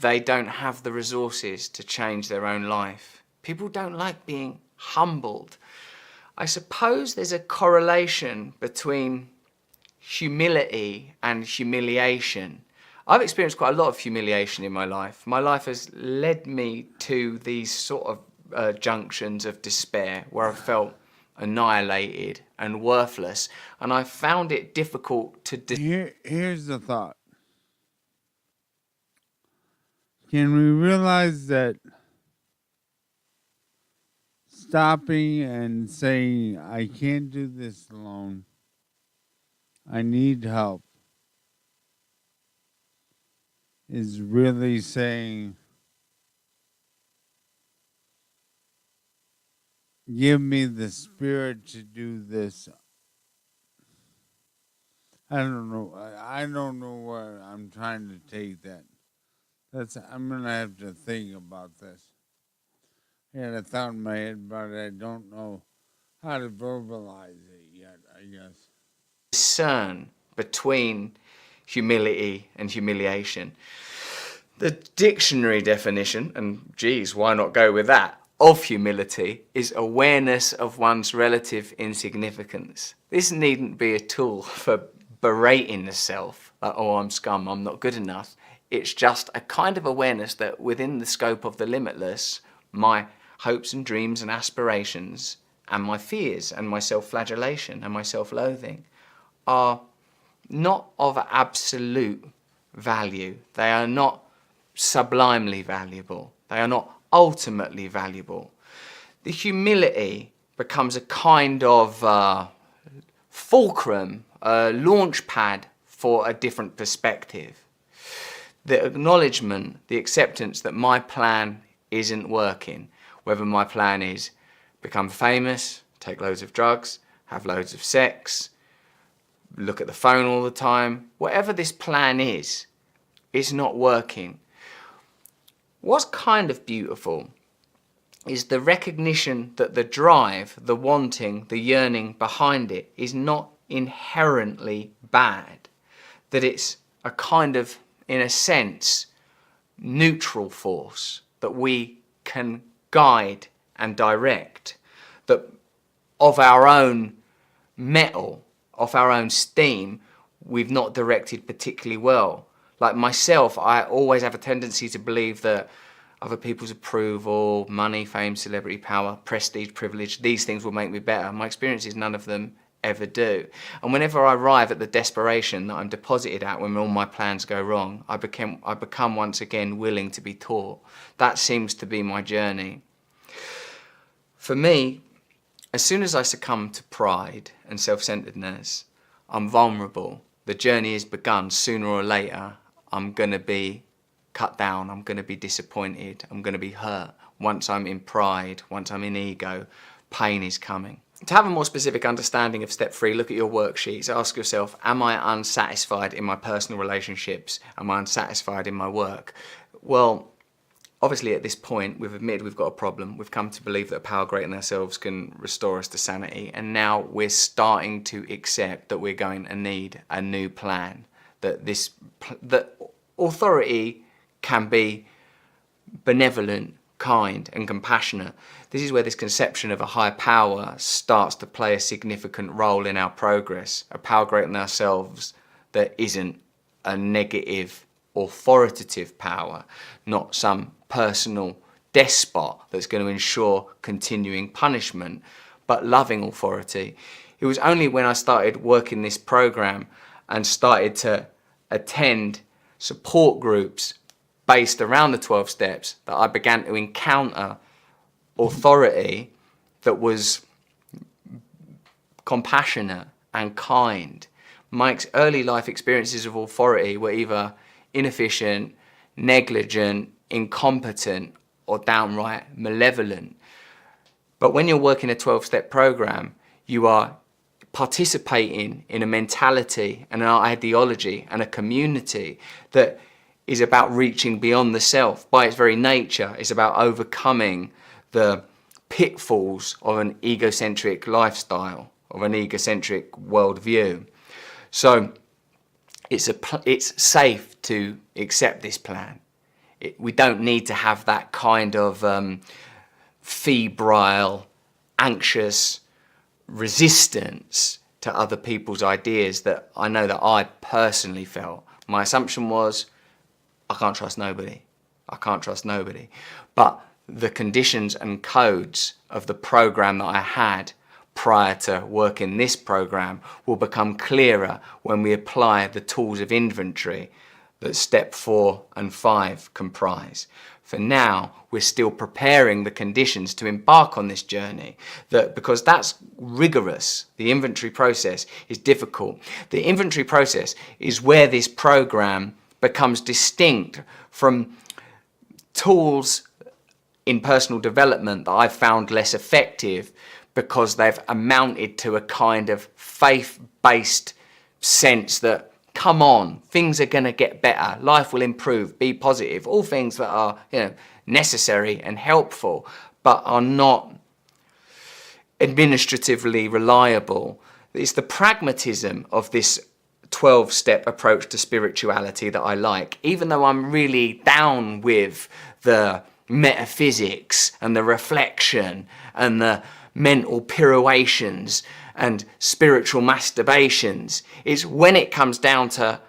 they don't have the resources to change their own life. People don't like being humbled. I suppose there's a correlation between humility and humiliation. I've experienced quite a lot of humiliation in my life. My life has led me to these sort of junctions of despair where I felt annihilated and worthless, and I found it difficult to... Here's the thought. Can we realize that stopping and saying, I can't do this alone, I need help, is really saying, give me the spirit to do this. I don't know. I don't know where I'm trying to take that. I'm gonna have to think about this. I had a thought in my head, but I don't know how to verbalize it yet, I guess. Discern between humility and humiliation. The dictionary definition, and geez, why not go with that, of humility is awareness of one's relative insignificance. This needn't be a tool for berating the self, like, oh, I'm scum, I'm not good enough. It's just a kind of awareness that within the scope of the limitless, my hopes and dreams and aspirations and my fears and my self-flagellation and my self-loathing are not of absolute value. They are not sublimely valuable. They are not ultimately valuable. The humility becomes a kind of fulcrum, a launch pad for a different perspective. The acknowledgement, the acceptance that my plan isn't working, whether my plan is become famous, take loads of drugs, have loads of sex, look at the phone all the time, whatever this plan is, it's not working. What's kind of beautiful is the recognition that the drive, the wanting, the yearning behind it is not inherently bad, that it's a kind of, in a sense, neutral force that we can guide and direct, that of our own metal, of our own steam, we've not directed particularly well. Like myself, I always have a tendency to believe that other people's approval, money, fame, celebrity, power, prestige, privilege, these things will make me better. My experience is none of them ever do. And whenever I arrive at the desperation that I'm deposited at when all my plans go wrong, I become once again willing to be taught. That seems to be my journey. For me, as soon as I succumb to pride and self-centeredness, I'm vulnerable. The journey has begun. Sooner or later, I'm going to be cut down. I'm going to be disappointed. I'm going to be hurt. Once I'm in pride, once I'm in ego, pain is coming. To have a more specific understanding of step 3, look at your worksheets. Ask yourself, am I unsatisfied in my personal relationships? Am I unsatisfied in my work? Well, obviously at this point, we've admitted we've got a problem. We've come to believe that a power greater than ourselves can restore us to sanity. And now we're starting to accept that we're going to need a new plan. That authority can be benevolent, kind, and compassionate. This is where this conception of a higher power starts to play a significant role in our progress, a power greater than ourselves that isn't a negative, authoritative power, not some personal despot that's going to ensure continuing punishment, but loving authority. It was only when I started working this program and started to attend support groups based around the 12 steps that I began to encounter authority that was compassionate and kind. My early life experiences of authority were either inefficient, negligent, incompetent, or downright malevolent. But when you're working a 12-step program, you are participating in a mentality and an ideology and a community that is about reaching beyond the self. By its very nature, it's about overcoming the pitfalls of an egocentric lifestyle, of an egocentric worldview. So it's safe to accept this plan. We don't need to have that kind of febrile, anxious resistance to other people's ideas that I know that I personally felt. My assumption was, I can't trust nobody. I can't trust nobody. But the conditions and codes of the program that I had prior to working this program will become clearer when we apply the tools of inventory that step 4 and 5 comprise. For now, we're still preparing the conditions to embark on this journey, because that's rigorous. The inventory process is difficult. The inventory process is where this program becomes distinct from tools in personal development that I've found less effective because they've amounted to a kind of faith-based sense that, come on, things are going to get better, life will improve, be positive, all things that are, necessary and helpful, but are not administratively reliable. It's the pragmatism of this 12-step approach to spirituality that I like, even though I'm really down with the metaphysics and the reflection and the mental pirouations and spiritual masturbations. It's when it comes down to,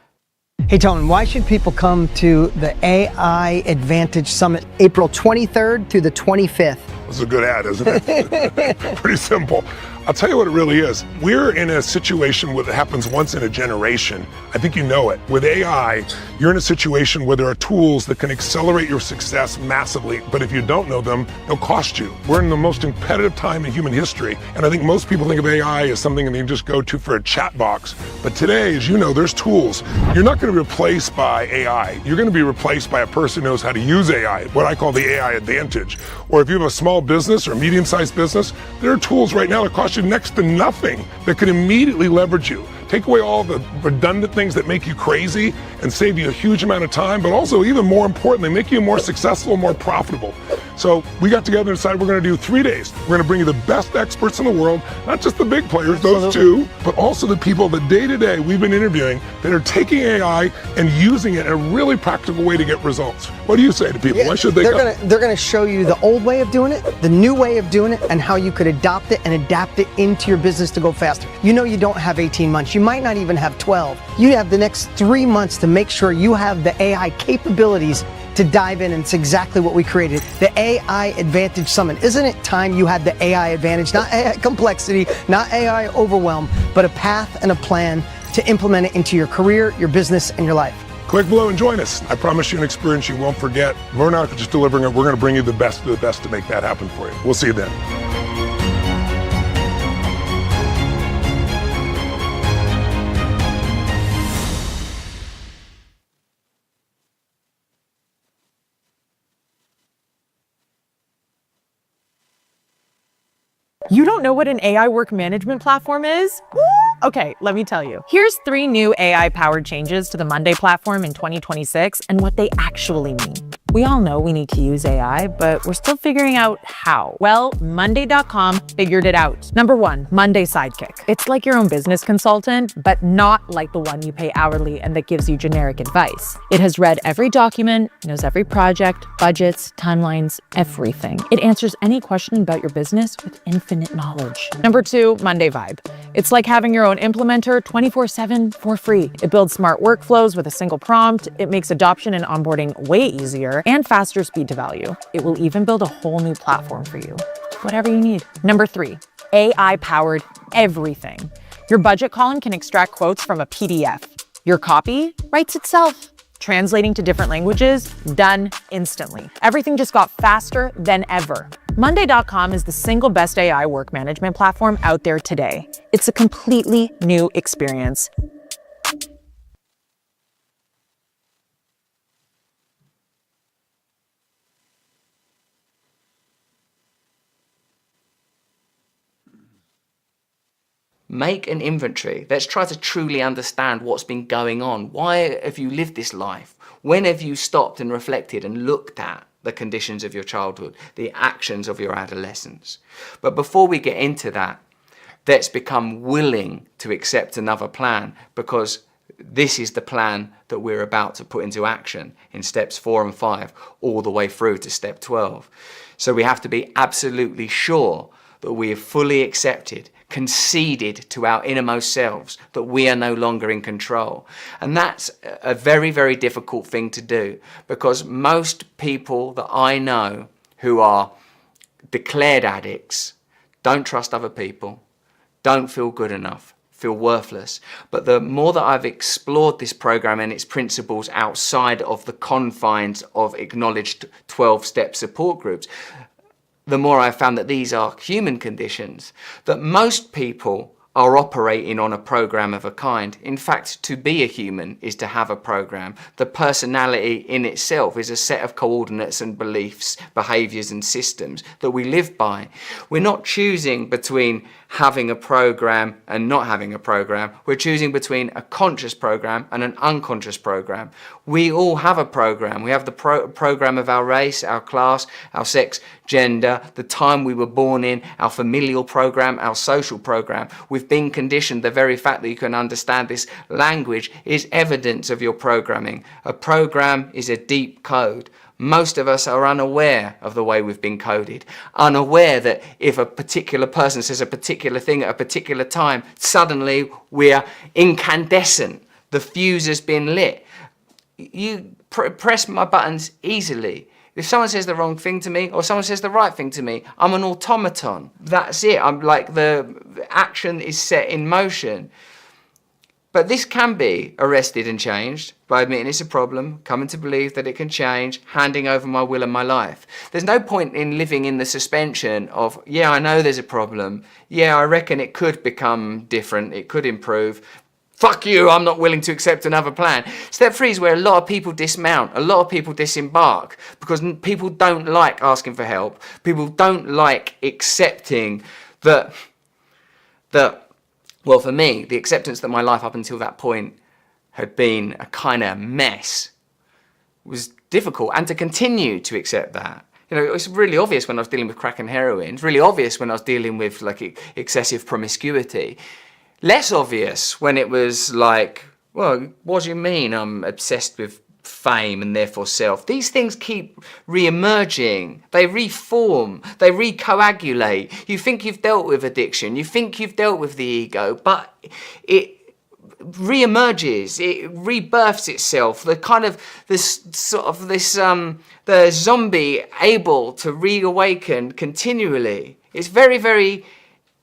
Hey Tone, why should people come to the AI Advantage Summit April 23rd through the 25th? That's a good ad, isn't it? Pretty simple. I'll tell you what it really is. We're in a situation where it happens once in a generation. I think you know it. With AI, you're in a situation where there are tools that can accelerate your success massively, but if you don't know them, they'll cost you. We're in the most competitive time in human history, and I think most people think of AI as something that you just go to for a chat box. But today, as you know, there's tools. You're not going to be replaced by AI. You're going to be replaced by a person who knows how to use AI, what I call the AI Advantage. Or if you have a small business or medium-sized business, there are tools right now that cost you next to nothing that could immediately leverage you. Take away all the redundant things that make you crazy and save you a huge amount of time, but also, even more importantly, make you more successful, more profitable. So we got together and decided we're going to do 3 days. We're going to bring you the best experts in the world, not just the big players, those two, but also the people that day to day we've been interviewing that are taking AI and using it in a really practical way to get results. What do you say to people? Why should they come? They're going to show you the old way of doing it, the new way of doing it, and how you could adopt it and adapt it into your business to go faster. You know you don't have 18 months. You might not even have 12. You have the next 3 months to make sure you have the AI capabilities to dive in, and it's exactly what we created. The AI Advantage Summit. Isn't it time you had the AI advantage? Not AI complexity, not AI overwhelm, but a path and a plan to implement it into your career, your business, and your life. Click below and join us. I promise you an experience you won't forget. We're not just delivering it, we're going to bring you the best of the best to make that happen for you. We'll see you then. You don't know what an AI work management platform is? Okay, let me tell you. Here's 3 new AI-powered changes to the Monday platform in 2026 and what they actually mean. We all know we need to use AI, but we're still figuring out how. Well, Monday.com figured it out. Number one, Monday Sidekick. It's like your own business consultant, but not like the one you pay hourly and that gives you generic advice. It has read every document, knows every project, budgets, timelines, everything. It answers any question about your business with infinite knowledge. Number two, Monday Vibe. It's like having your own implementer 24/7 for free. It builds smart workflows with a single prompt. It makes adoption and onboarding way easier and faster speed to value. It will even build a whole new platform for you. Whatever you need. Number three, AI-powered everything. Your budget column can extract quotes from a PDF. Your copy writes itself. Translating to different languages, done instantly. Everything just got faster than ever. Monday.com is the single best AI work management platform out there today. It's a completely new experience. Make an inventory. Let's try to truly understand what's been going on. Why have you lived this life? When have you stopped and reflected and looked at the conditions of your childhood, the actions of your adolescence? But before we get into that, let's become willing to accept another plan, because this is the plan that we're about to put into action in steps 4 and 5, all the way through to step 12. So we have to be absolutely sure that we have fully accepted, conceded to our innermost selves that we are no longer in control. And that's a very, very difficult thing to do, because most people that I know who are declared addicts don't trust other people, don't feel good enough, feel worthless. But the more that I've explored this program and its principles outside of the confines of acknowledged 12-step support groups, the more I've found that these are human conditions, that most people are operating on a program of a kind. In fact, to be a human is to have a program. The personality in itself is a set of coordinates and beliefs, behaviors and systems that we live by. We're not choosing between having a program and not having a program. We're choosing between a conscious program and an unconscious program. We all have a program. We have the program of our race, our class, our sex, gender, the time we were born in, our familial program, our social program. We've been conditioned. The very fact that you can understand this language is evidence of your programming. A program is a deep code. Most of us are unaware of the way we've been coded, unaware that if a particular person says a particular thing at a particular time, suddenly we're incandescent. The fuse has been lit. You press my buttons easily. If someone says the wrong thing to me or someone says the right thing to me, I'm an automaton. That's it. I'm like, the action is set in motion. But this can be arrested and changed by admitting it's a problem, coming to believe that it can change, handing over my will and my life. There's no point in living in the suspension of, yeah, I know there's a problem. Yeah, I reckon it could become different. It could improve. Fuck you, I'm not willing to accept another plan. Step 3 is where a lot of people dismount, a lot of people disembark, because people don't like asking for help. People don't like accepting that well, for me, the acceptance that my life up until that point had been a kind of mess was difficult, and to continue to accept that. You know, it's really obvious when I was dealing with crack and heroin. It's really obvious when I was dealing with like excessive promiscuity. Less obvious when it was like, well, what do you mean I'm obsessed with fame and therefore self? These things keep re-emerging, they reform, they recoagulate. You think you've dealt with addiction, you think you've dealt with the ego, but it re-emerges, it rebirths itself. The kind of the zombie able to reawaken continually. It's very, very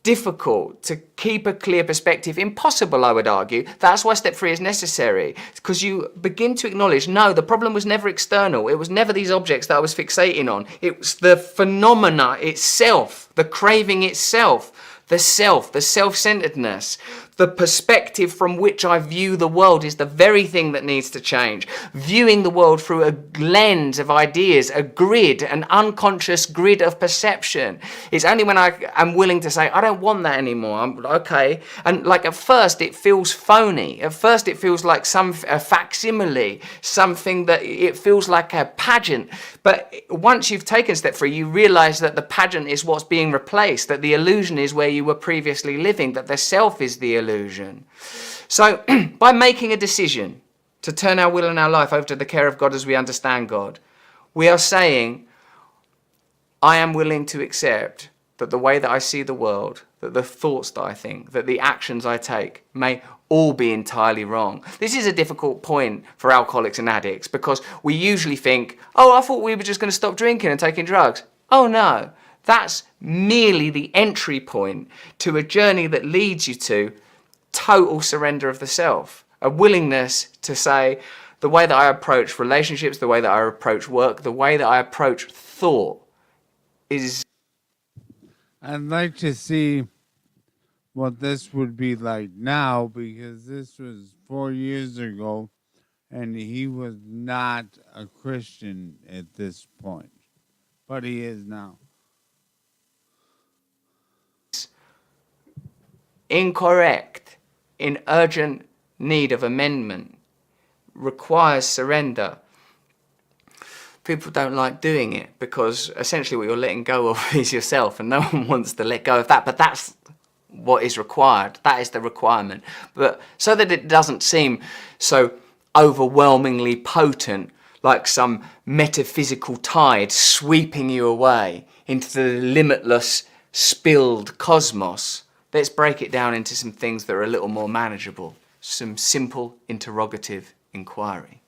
difficult to keep a clear perspective. Impossible, I would argue. That's why step 3 is necessary, because you begin to acknowledge, no, the problem was never external. It was never these objects that I was fixating on. It was the phenomena itself, the craving itself, the self-centeredness, The perspective from which I view the world is the very thing that needs to change. Viewing the world through a lens of ideas, a grid, an unconscious grid of perception. It's only when I am willing to say, I don't want that anymore. I'm okay. And like at first it feels phony. At first it feels like a facsimile, something that it feels like a pageant. But once you've taken a step through, you realize that the pageant is what's being replaced, that the illusion is where you were previously living, that the self is the illusion. So by making a decision to turn our will and our life over to the care of God as we understand God, we are saying, I am willing to accept that the way that I see the world, that the thoughts that I think, that the actions I take may all be entirely wrong. This is a difficult point for alcoholics and addicts because we usually think, oh, I thought we were just going to stop drinking and taking drugs. Oh no, that's merely the entry point to a journey that leads you to total surrender of the self, a willingness to say the way that I approach relationships, the way that I approach work, the way that I approach thought is... I'd like to see what this would be like now, because this was 4 years ago and he was not a Christian at this point, but he is now. Incorrect, in urgent need of amendment, requires surrender. People don't like doing it because essentially what you're letting go of is yourself, and no one wants to let go of that, but that's what is required. That is the requirement. But so that it doesn't seem so overwhelmingly potent, like some metaphysical tide sweeping you away into the limitless, spilled cosmos, let's break it down into some things that are a little more manageable. Some simple interrogative inquiry.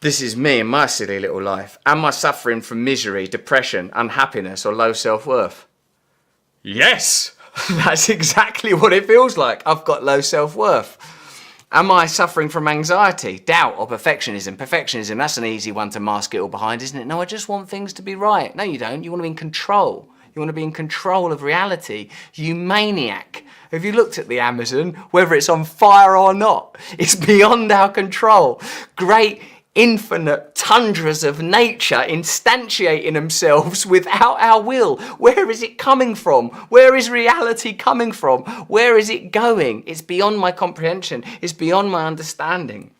This is me in my silly little life. Am I suffering from misery, depression, unhappiness, or low self-worth? Yes! That's exactly what it feels like. I've got low self-worth. Am I suffering from anxiety, doubt, or perfectionism? Perfectionism, that's an easy one to mask it all behind, isn't it? No, I just want things to be right. No, you don't. You want to be in control. You want to be in control of reality. You maniac. Have you looked at the Amazon? Whether it's on fire or not, it's beyond our control. Great infinite tundras of nature instantiating themselves without our will. Where is it coming from? Where is reality coming from? Where is it going? It's beyond my comprehension. It's beyond my understanding.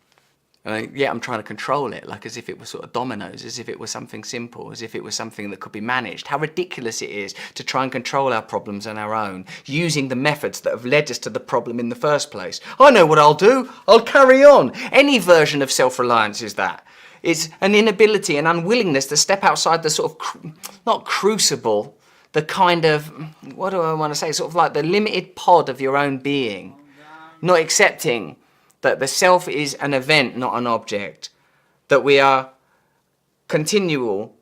Yeah, I'm trying to control it, like as if it was sort of dominoes, as if it was something simple, as if it was something that could be managed. How ridiculous it is to try and control our problems on our own, using the methods that have led us to the problem in the first place. I know what I'll do. I'll carry on. Any version of self-reliance is that. It's an inability, an unwillingness to step outside the sort of, not crucible, the kind of, what do I want to say, sort of like the limited pod of your own being. Not accepting that the self is an event, not an object. That we are continual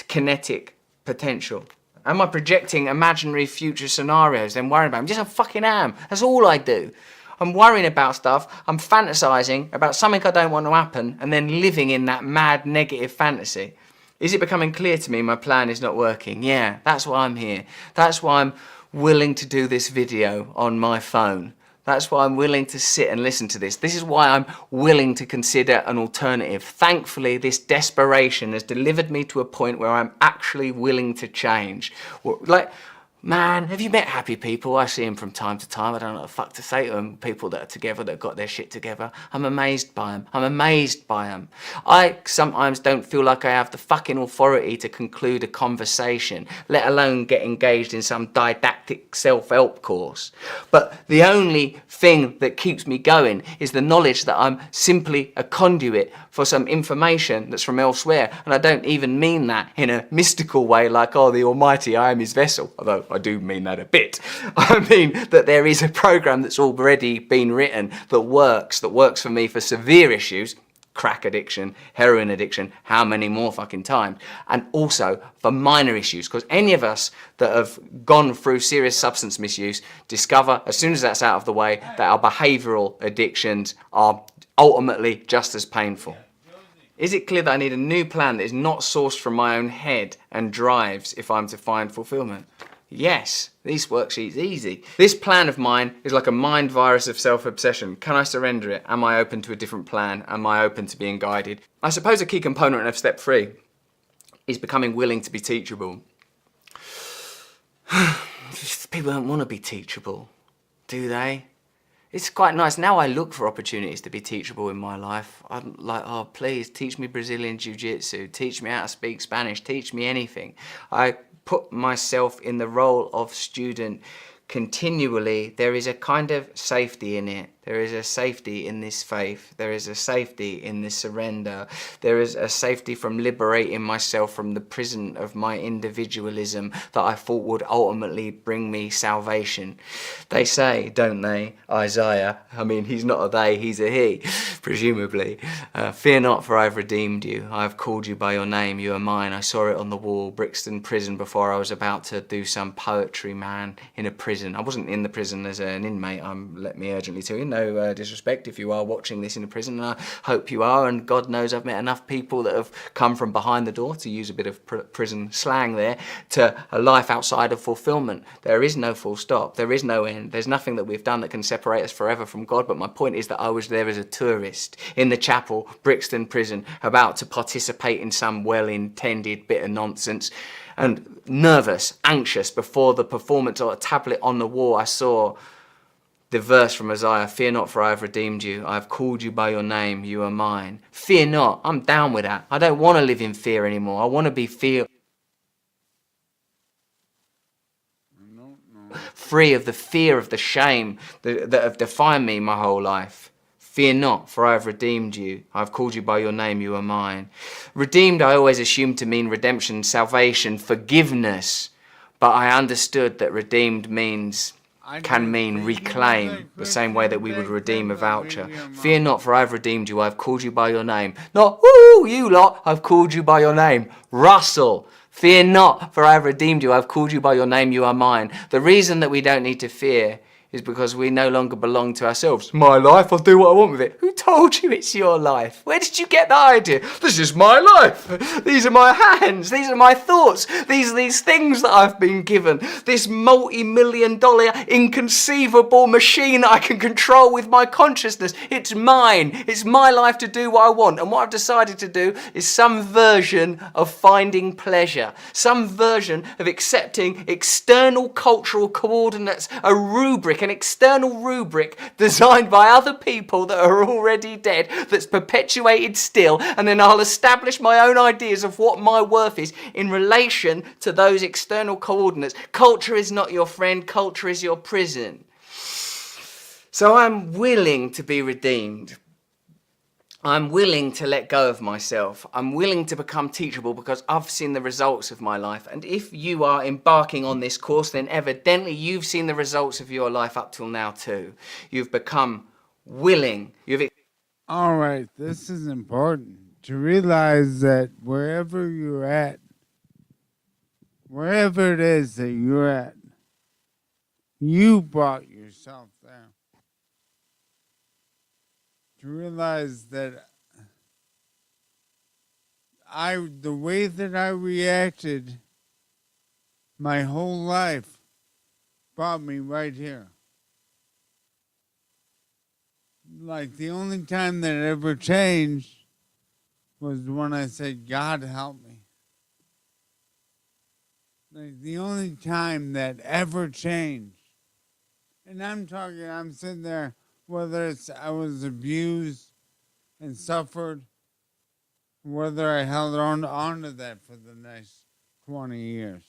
kinetic potential. Am I projecting imaginary future scenarios, then worrying about them? Yes, I fucking am. That's all I do. I'm worrying about stuff. I'm fantasizing about something I don't want to happen and then living in that mad negative fantasy. Is it becoming clear to me my plan is not working? Yeah, that's why I'm here. That's why I'm willing to do this video on my phone. That's why I'm willing to sit and listen to this. This is why I'm willing to consider an alternative. Thankfully, this desperation has delivered me to a point where I'm actually willing to change. Like, man, have you met happy people? I see them from time to time. I don't know what the fuck to say to them. People that are together, that have got their shit together. I'm amazed by them. I'm amazed by them. I sometimes don't feel like I have the fucking authority to conclude a conversation, let alone get engaged in some didactic self-help course. But the only thing that keeps me going is the knowledge that I'm simply a conduit for some information that's from elsewhere. And I don't even mean that in a mystical way like, oh, the Almighty, I am his vessel. Although I do mean that a bit. I mean that there is a program that's already been written that works for me for severe issues, crack addiction, heroin addiction, how many more fucking times, and also for minor issues, because any of us that have gone through serious substance misuse discover, as soon as that's out of the way, that our behavioural addictions are ultimately just as painful. Is it clear that I need a new plan that is not sourced from my own head and drives if I'm to find fulfillment? Yes, this worksheet's easy. This plan of mine is like a mind virus of self-obsession. Can I surrender it? Am I open to a different plan? Am I open to being guided? I suppose a key component of step 3 is becoming willing to be teachable. People don't want to be teachable, do they? It's quite nice. Now I look for opportunities to be teachable in my life. I'm like, oh, please teach me Brazilian Jiu-Jitsu, teach me how to speak Spanish, teach me anything. I put myself in the role of student continually. There is a kind of safety in it. There is a safety in this faith. There is a safety in this surrender. There is a safety from liberating myself from the prison of my individualism that I thought would ultimately bring me salvation. They say, don't they, Isaiah, I mean, he's not a they, he's a he, presumably. Fear not, for I've redeemed you. I have called you by your name, you are mine. I saw it on the wall, Brixton Prison, before I was about to do some poetry, man, in a prison. I wasn't in the prison as an inmate, let me urgently tell you. No disrespect if you are watching this in a prison, and I hope you are, and God knows I've met enough people that have come from behind the door, to use a bit of prison slang there, to a life outside of fulfillment. There is no full stop, there is no end, there's nothing that we've done that can separate us forever from God, but my point is that I was there as a tourist in the chapel, Brixton Prison, about to participate in some well-intended bit of nonsense, and nervous, anxious before the performance or a tablet on the wall. I saw the verse from Isaiah, fear not, for I have redeemed you. I have called you by your name, you are mine. Fear not, I'm down with that. I don't want to live in fear anymore. I want to be free of the fear of the shame that have defined me my whole life. Fear not, for I have redeemed you. I have called you by your name, you are mine. Redeemed I always assumed to mean redemption, salvation, forgiveness. But I understood that redeemed can mean reclaim, the same way that we would redeem a voucher. Fear not, for I have redeemed you. I have called you by your name. Not, woo, you lot, I've called you by your name. Russell. Fear not, for I have redeemed you. I have called you by your name, you are mine. The reason that we don't need to fear is because we no longer belong to ourselves. My life, I'll do what I want with it. Who told you it's your life? Where did you get that idea? This is my life. These are my hands. These are my thoughts. These are these things that I've been given. This multi-million-dollar inconceivable machine that I can control with my consciousness. It's mine. It's my life to do what I want. And what I've decided to do is some version of finding pleasure. Some version of accepting external cultural coordinates, a rubric, an external rubric designed by other people that are already dead, that's perpetuated still, and then I'll establish my own ideas of what my worth is in relation to those external coordinates. Culture is not your friend, culture is your prison. So I'm willing to be redeemed. I'm willing to let go of myself. I'm willing to become teachable because I've seen the results of my life. And if you are embarking on this course, then evidently you've seen the results of your life up till now too. You've become willing. All right, this is important to realize that wherever you're at, wherever it is that you're at, you brought yourself there. To realize that the way that I reacted my whole life brought me right here. Like the only time that it ever changed was when I said, God help me. Like the only time that ever changed. And I'm sitting there, whether it's I was abused and suffered, whether I held on to that for the next 20 years,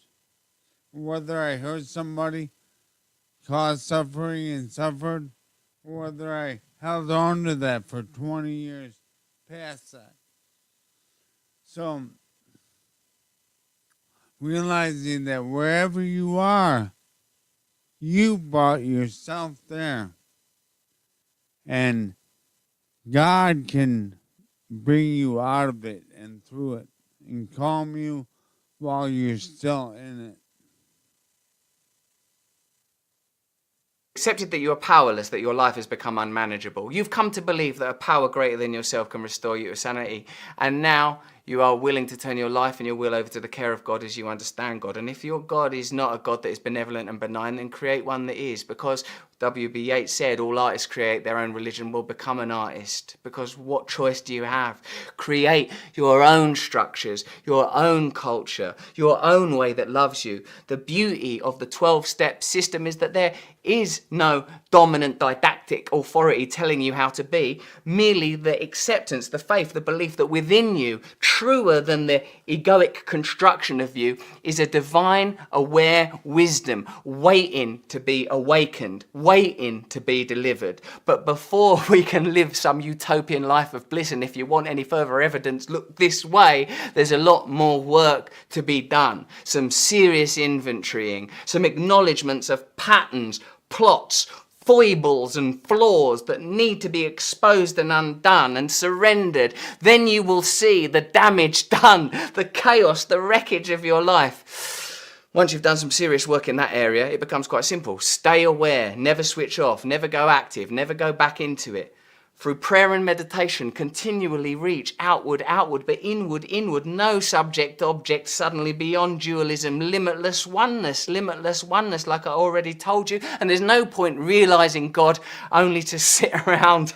whether I hurt somebody, caused suffering and suffered, whether I held on to that for 20 years past that. So, realizing that wherever you are, you brought yourself there. And God can bring you out of it and through it and calm you while you're still in it. Accepted that you are powerless, that your life has become unmanageable. You've come to believe that a power greater than yourself can restore you to sanity. And now you are willing to turn your life and your will over to the care of God as you understand God. And if your God is not a God that is benevolent and benign, then create one that is. Because W.B. Yeats said, all artists create their own religion. Will become an artist. Because what choice do you have? Create your own structures, your own culture, your own way that loves you. The beauty of the 12-step system is that there is no dominant didactic authority telling you how to be, merely the acceptance, the faith, the belief that within you, truer than the egoic construction of you, is a divine, aware wisdom waiting to be awakened, waiting to be delivered. But before we can live some utopian life of bliss, and if you want any further evidence, look this way, there's a lot more work to be done. Some serious inventorying, some acknowledgements of patterns, plots, foibles and flaws that need to be exposed and undone and surrendered. Then you will see the damage done, the chaos, the wreckage of your life. Once you've done some serious work in that area, it becomes quite simple. Stay aware, never switch off, never go active, never go back into it. Through prayer and meditation, continually reach outward, but inward, no subject, object, suddenly beyond dualism, limitless oneness, like I already told you. And there's no point realizing God only to sit around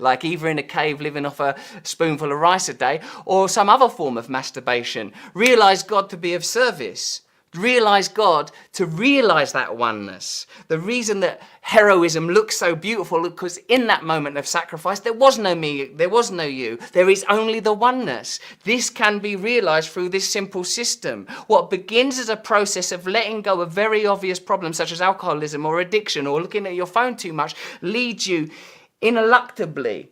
like either in a cave living off a spoonful of rice a day or some other form of masturbation. Realize God to be of service. Realize God to realize that oneness. The reason that heroism looks so beautiful because in that moment of sacrifice, there was no me, there was no you. There is only the oneness. This can be realized through this simple system. What begins as a process of letting go of very obvious problems such as alcoholism or addiction or looking at your phone too much leads you ineluctably,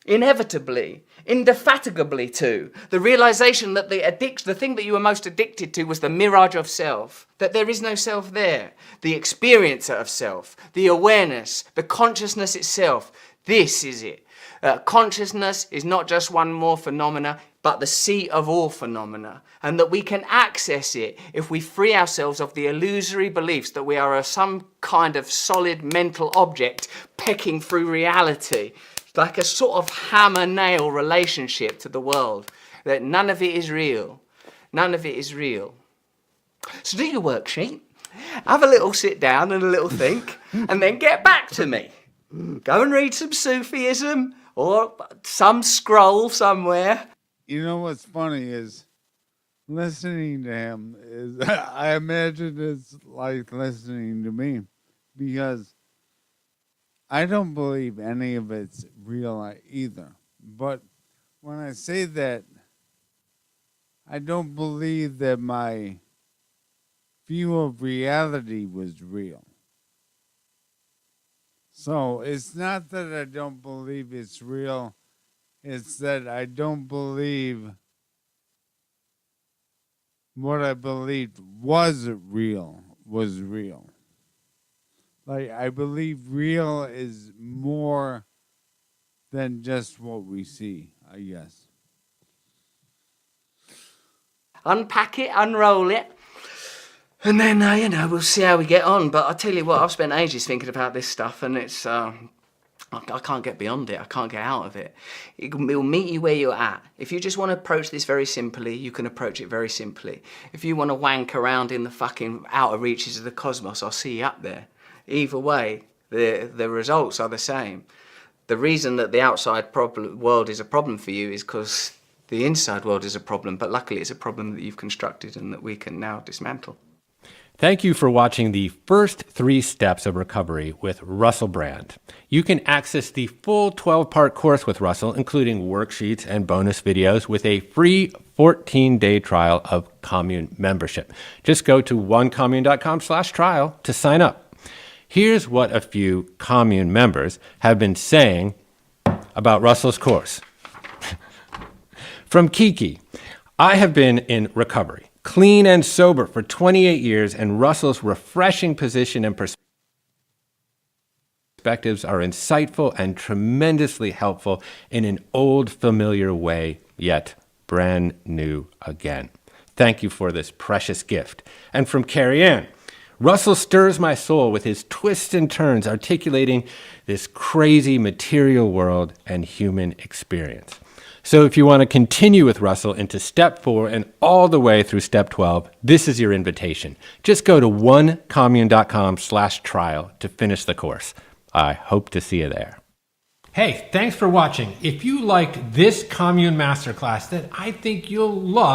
inevitably, indefatigably to the realization that the thing that you were most addicted to was the mirage of self, that there is no self there, the experiencer of self, the awareness, the consciousness itself. This is it. Consciousness is not just one more phenomena, but the seat of all phenomena, and that we can access it if we free ourselves of the illusory beliefs that we are some kind of solid mental object pecking through reality, like a sort of hammer-nail relationship to the world, that none of it is real. None of it is real. So do your worksheet, have a little sit down and a little think, and then get back to me. Go and read some Sufism or some scroll somewhere. You know what's funny is listening to him is, I imagine it's like listening to me, because I don't believe any of it's real either. But when I say that, I don't believe that my view of reality was real. So it's not that I don't believe it's real, it's that I don't believe what I believed was real. Like, I believe real is more than just what we see, I guess. Unpack it, unroll it, and then, we'll see how we get on. But I tell you what, I've spent ages thinking about this stuff, and it's, I can't get beyond it. I can't get out of it. It will meet you where you're at. If you just want to approach this very simply, you can approach it very simply. If you want to wank around in the fucking outer reaches of the cosmos, I'll see you up there. Either way, the results are the same. The reason that the outside world is a problem for you is because the inside world is a problem, but luckily it's a problem that you've constructed and that we can now dismantle. Thank you for watching the first 3 steps of recovery with Russell Brand. You can access the full 12-part course with Russell, including worksheets and bonus videos, with a free 14-day trial of Commune membership. Just go to onecommune.com/trial to sign up. Here's what a few Commune members have been saying about Russell's course. From Kiki, I have been in recovery, clean and sober for 28 years, and Russell's refreshing position and perspectives are insightful and tremendously helpful in an old familiar way, yet brand new again. Thank you for this precious gift. And from Carrie Ann, Russell stirs my soul with his twists and turns, articulating this crazy material world and human experience. So if you want to continue with Russell into step 4 and all the way through step 12, this is your invitation. Just go to onecommune.com/trial to finish the course. I hope to see you there. Hey, thanks for watching. If you liked this Commune Masterclass, then I think you'll love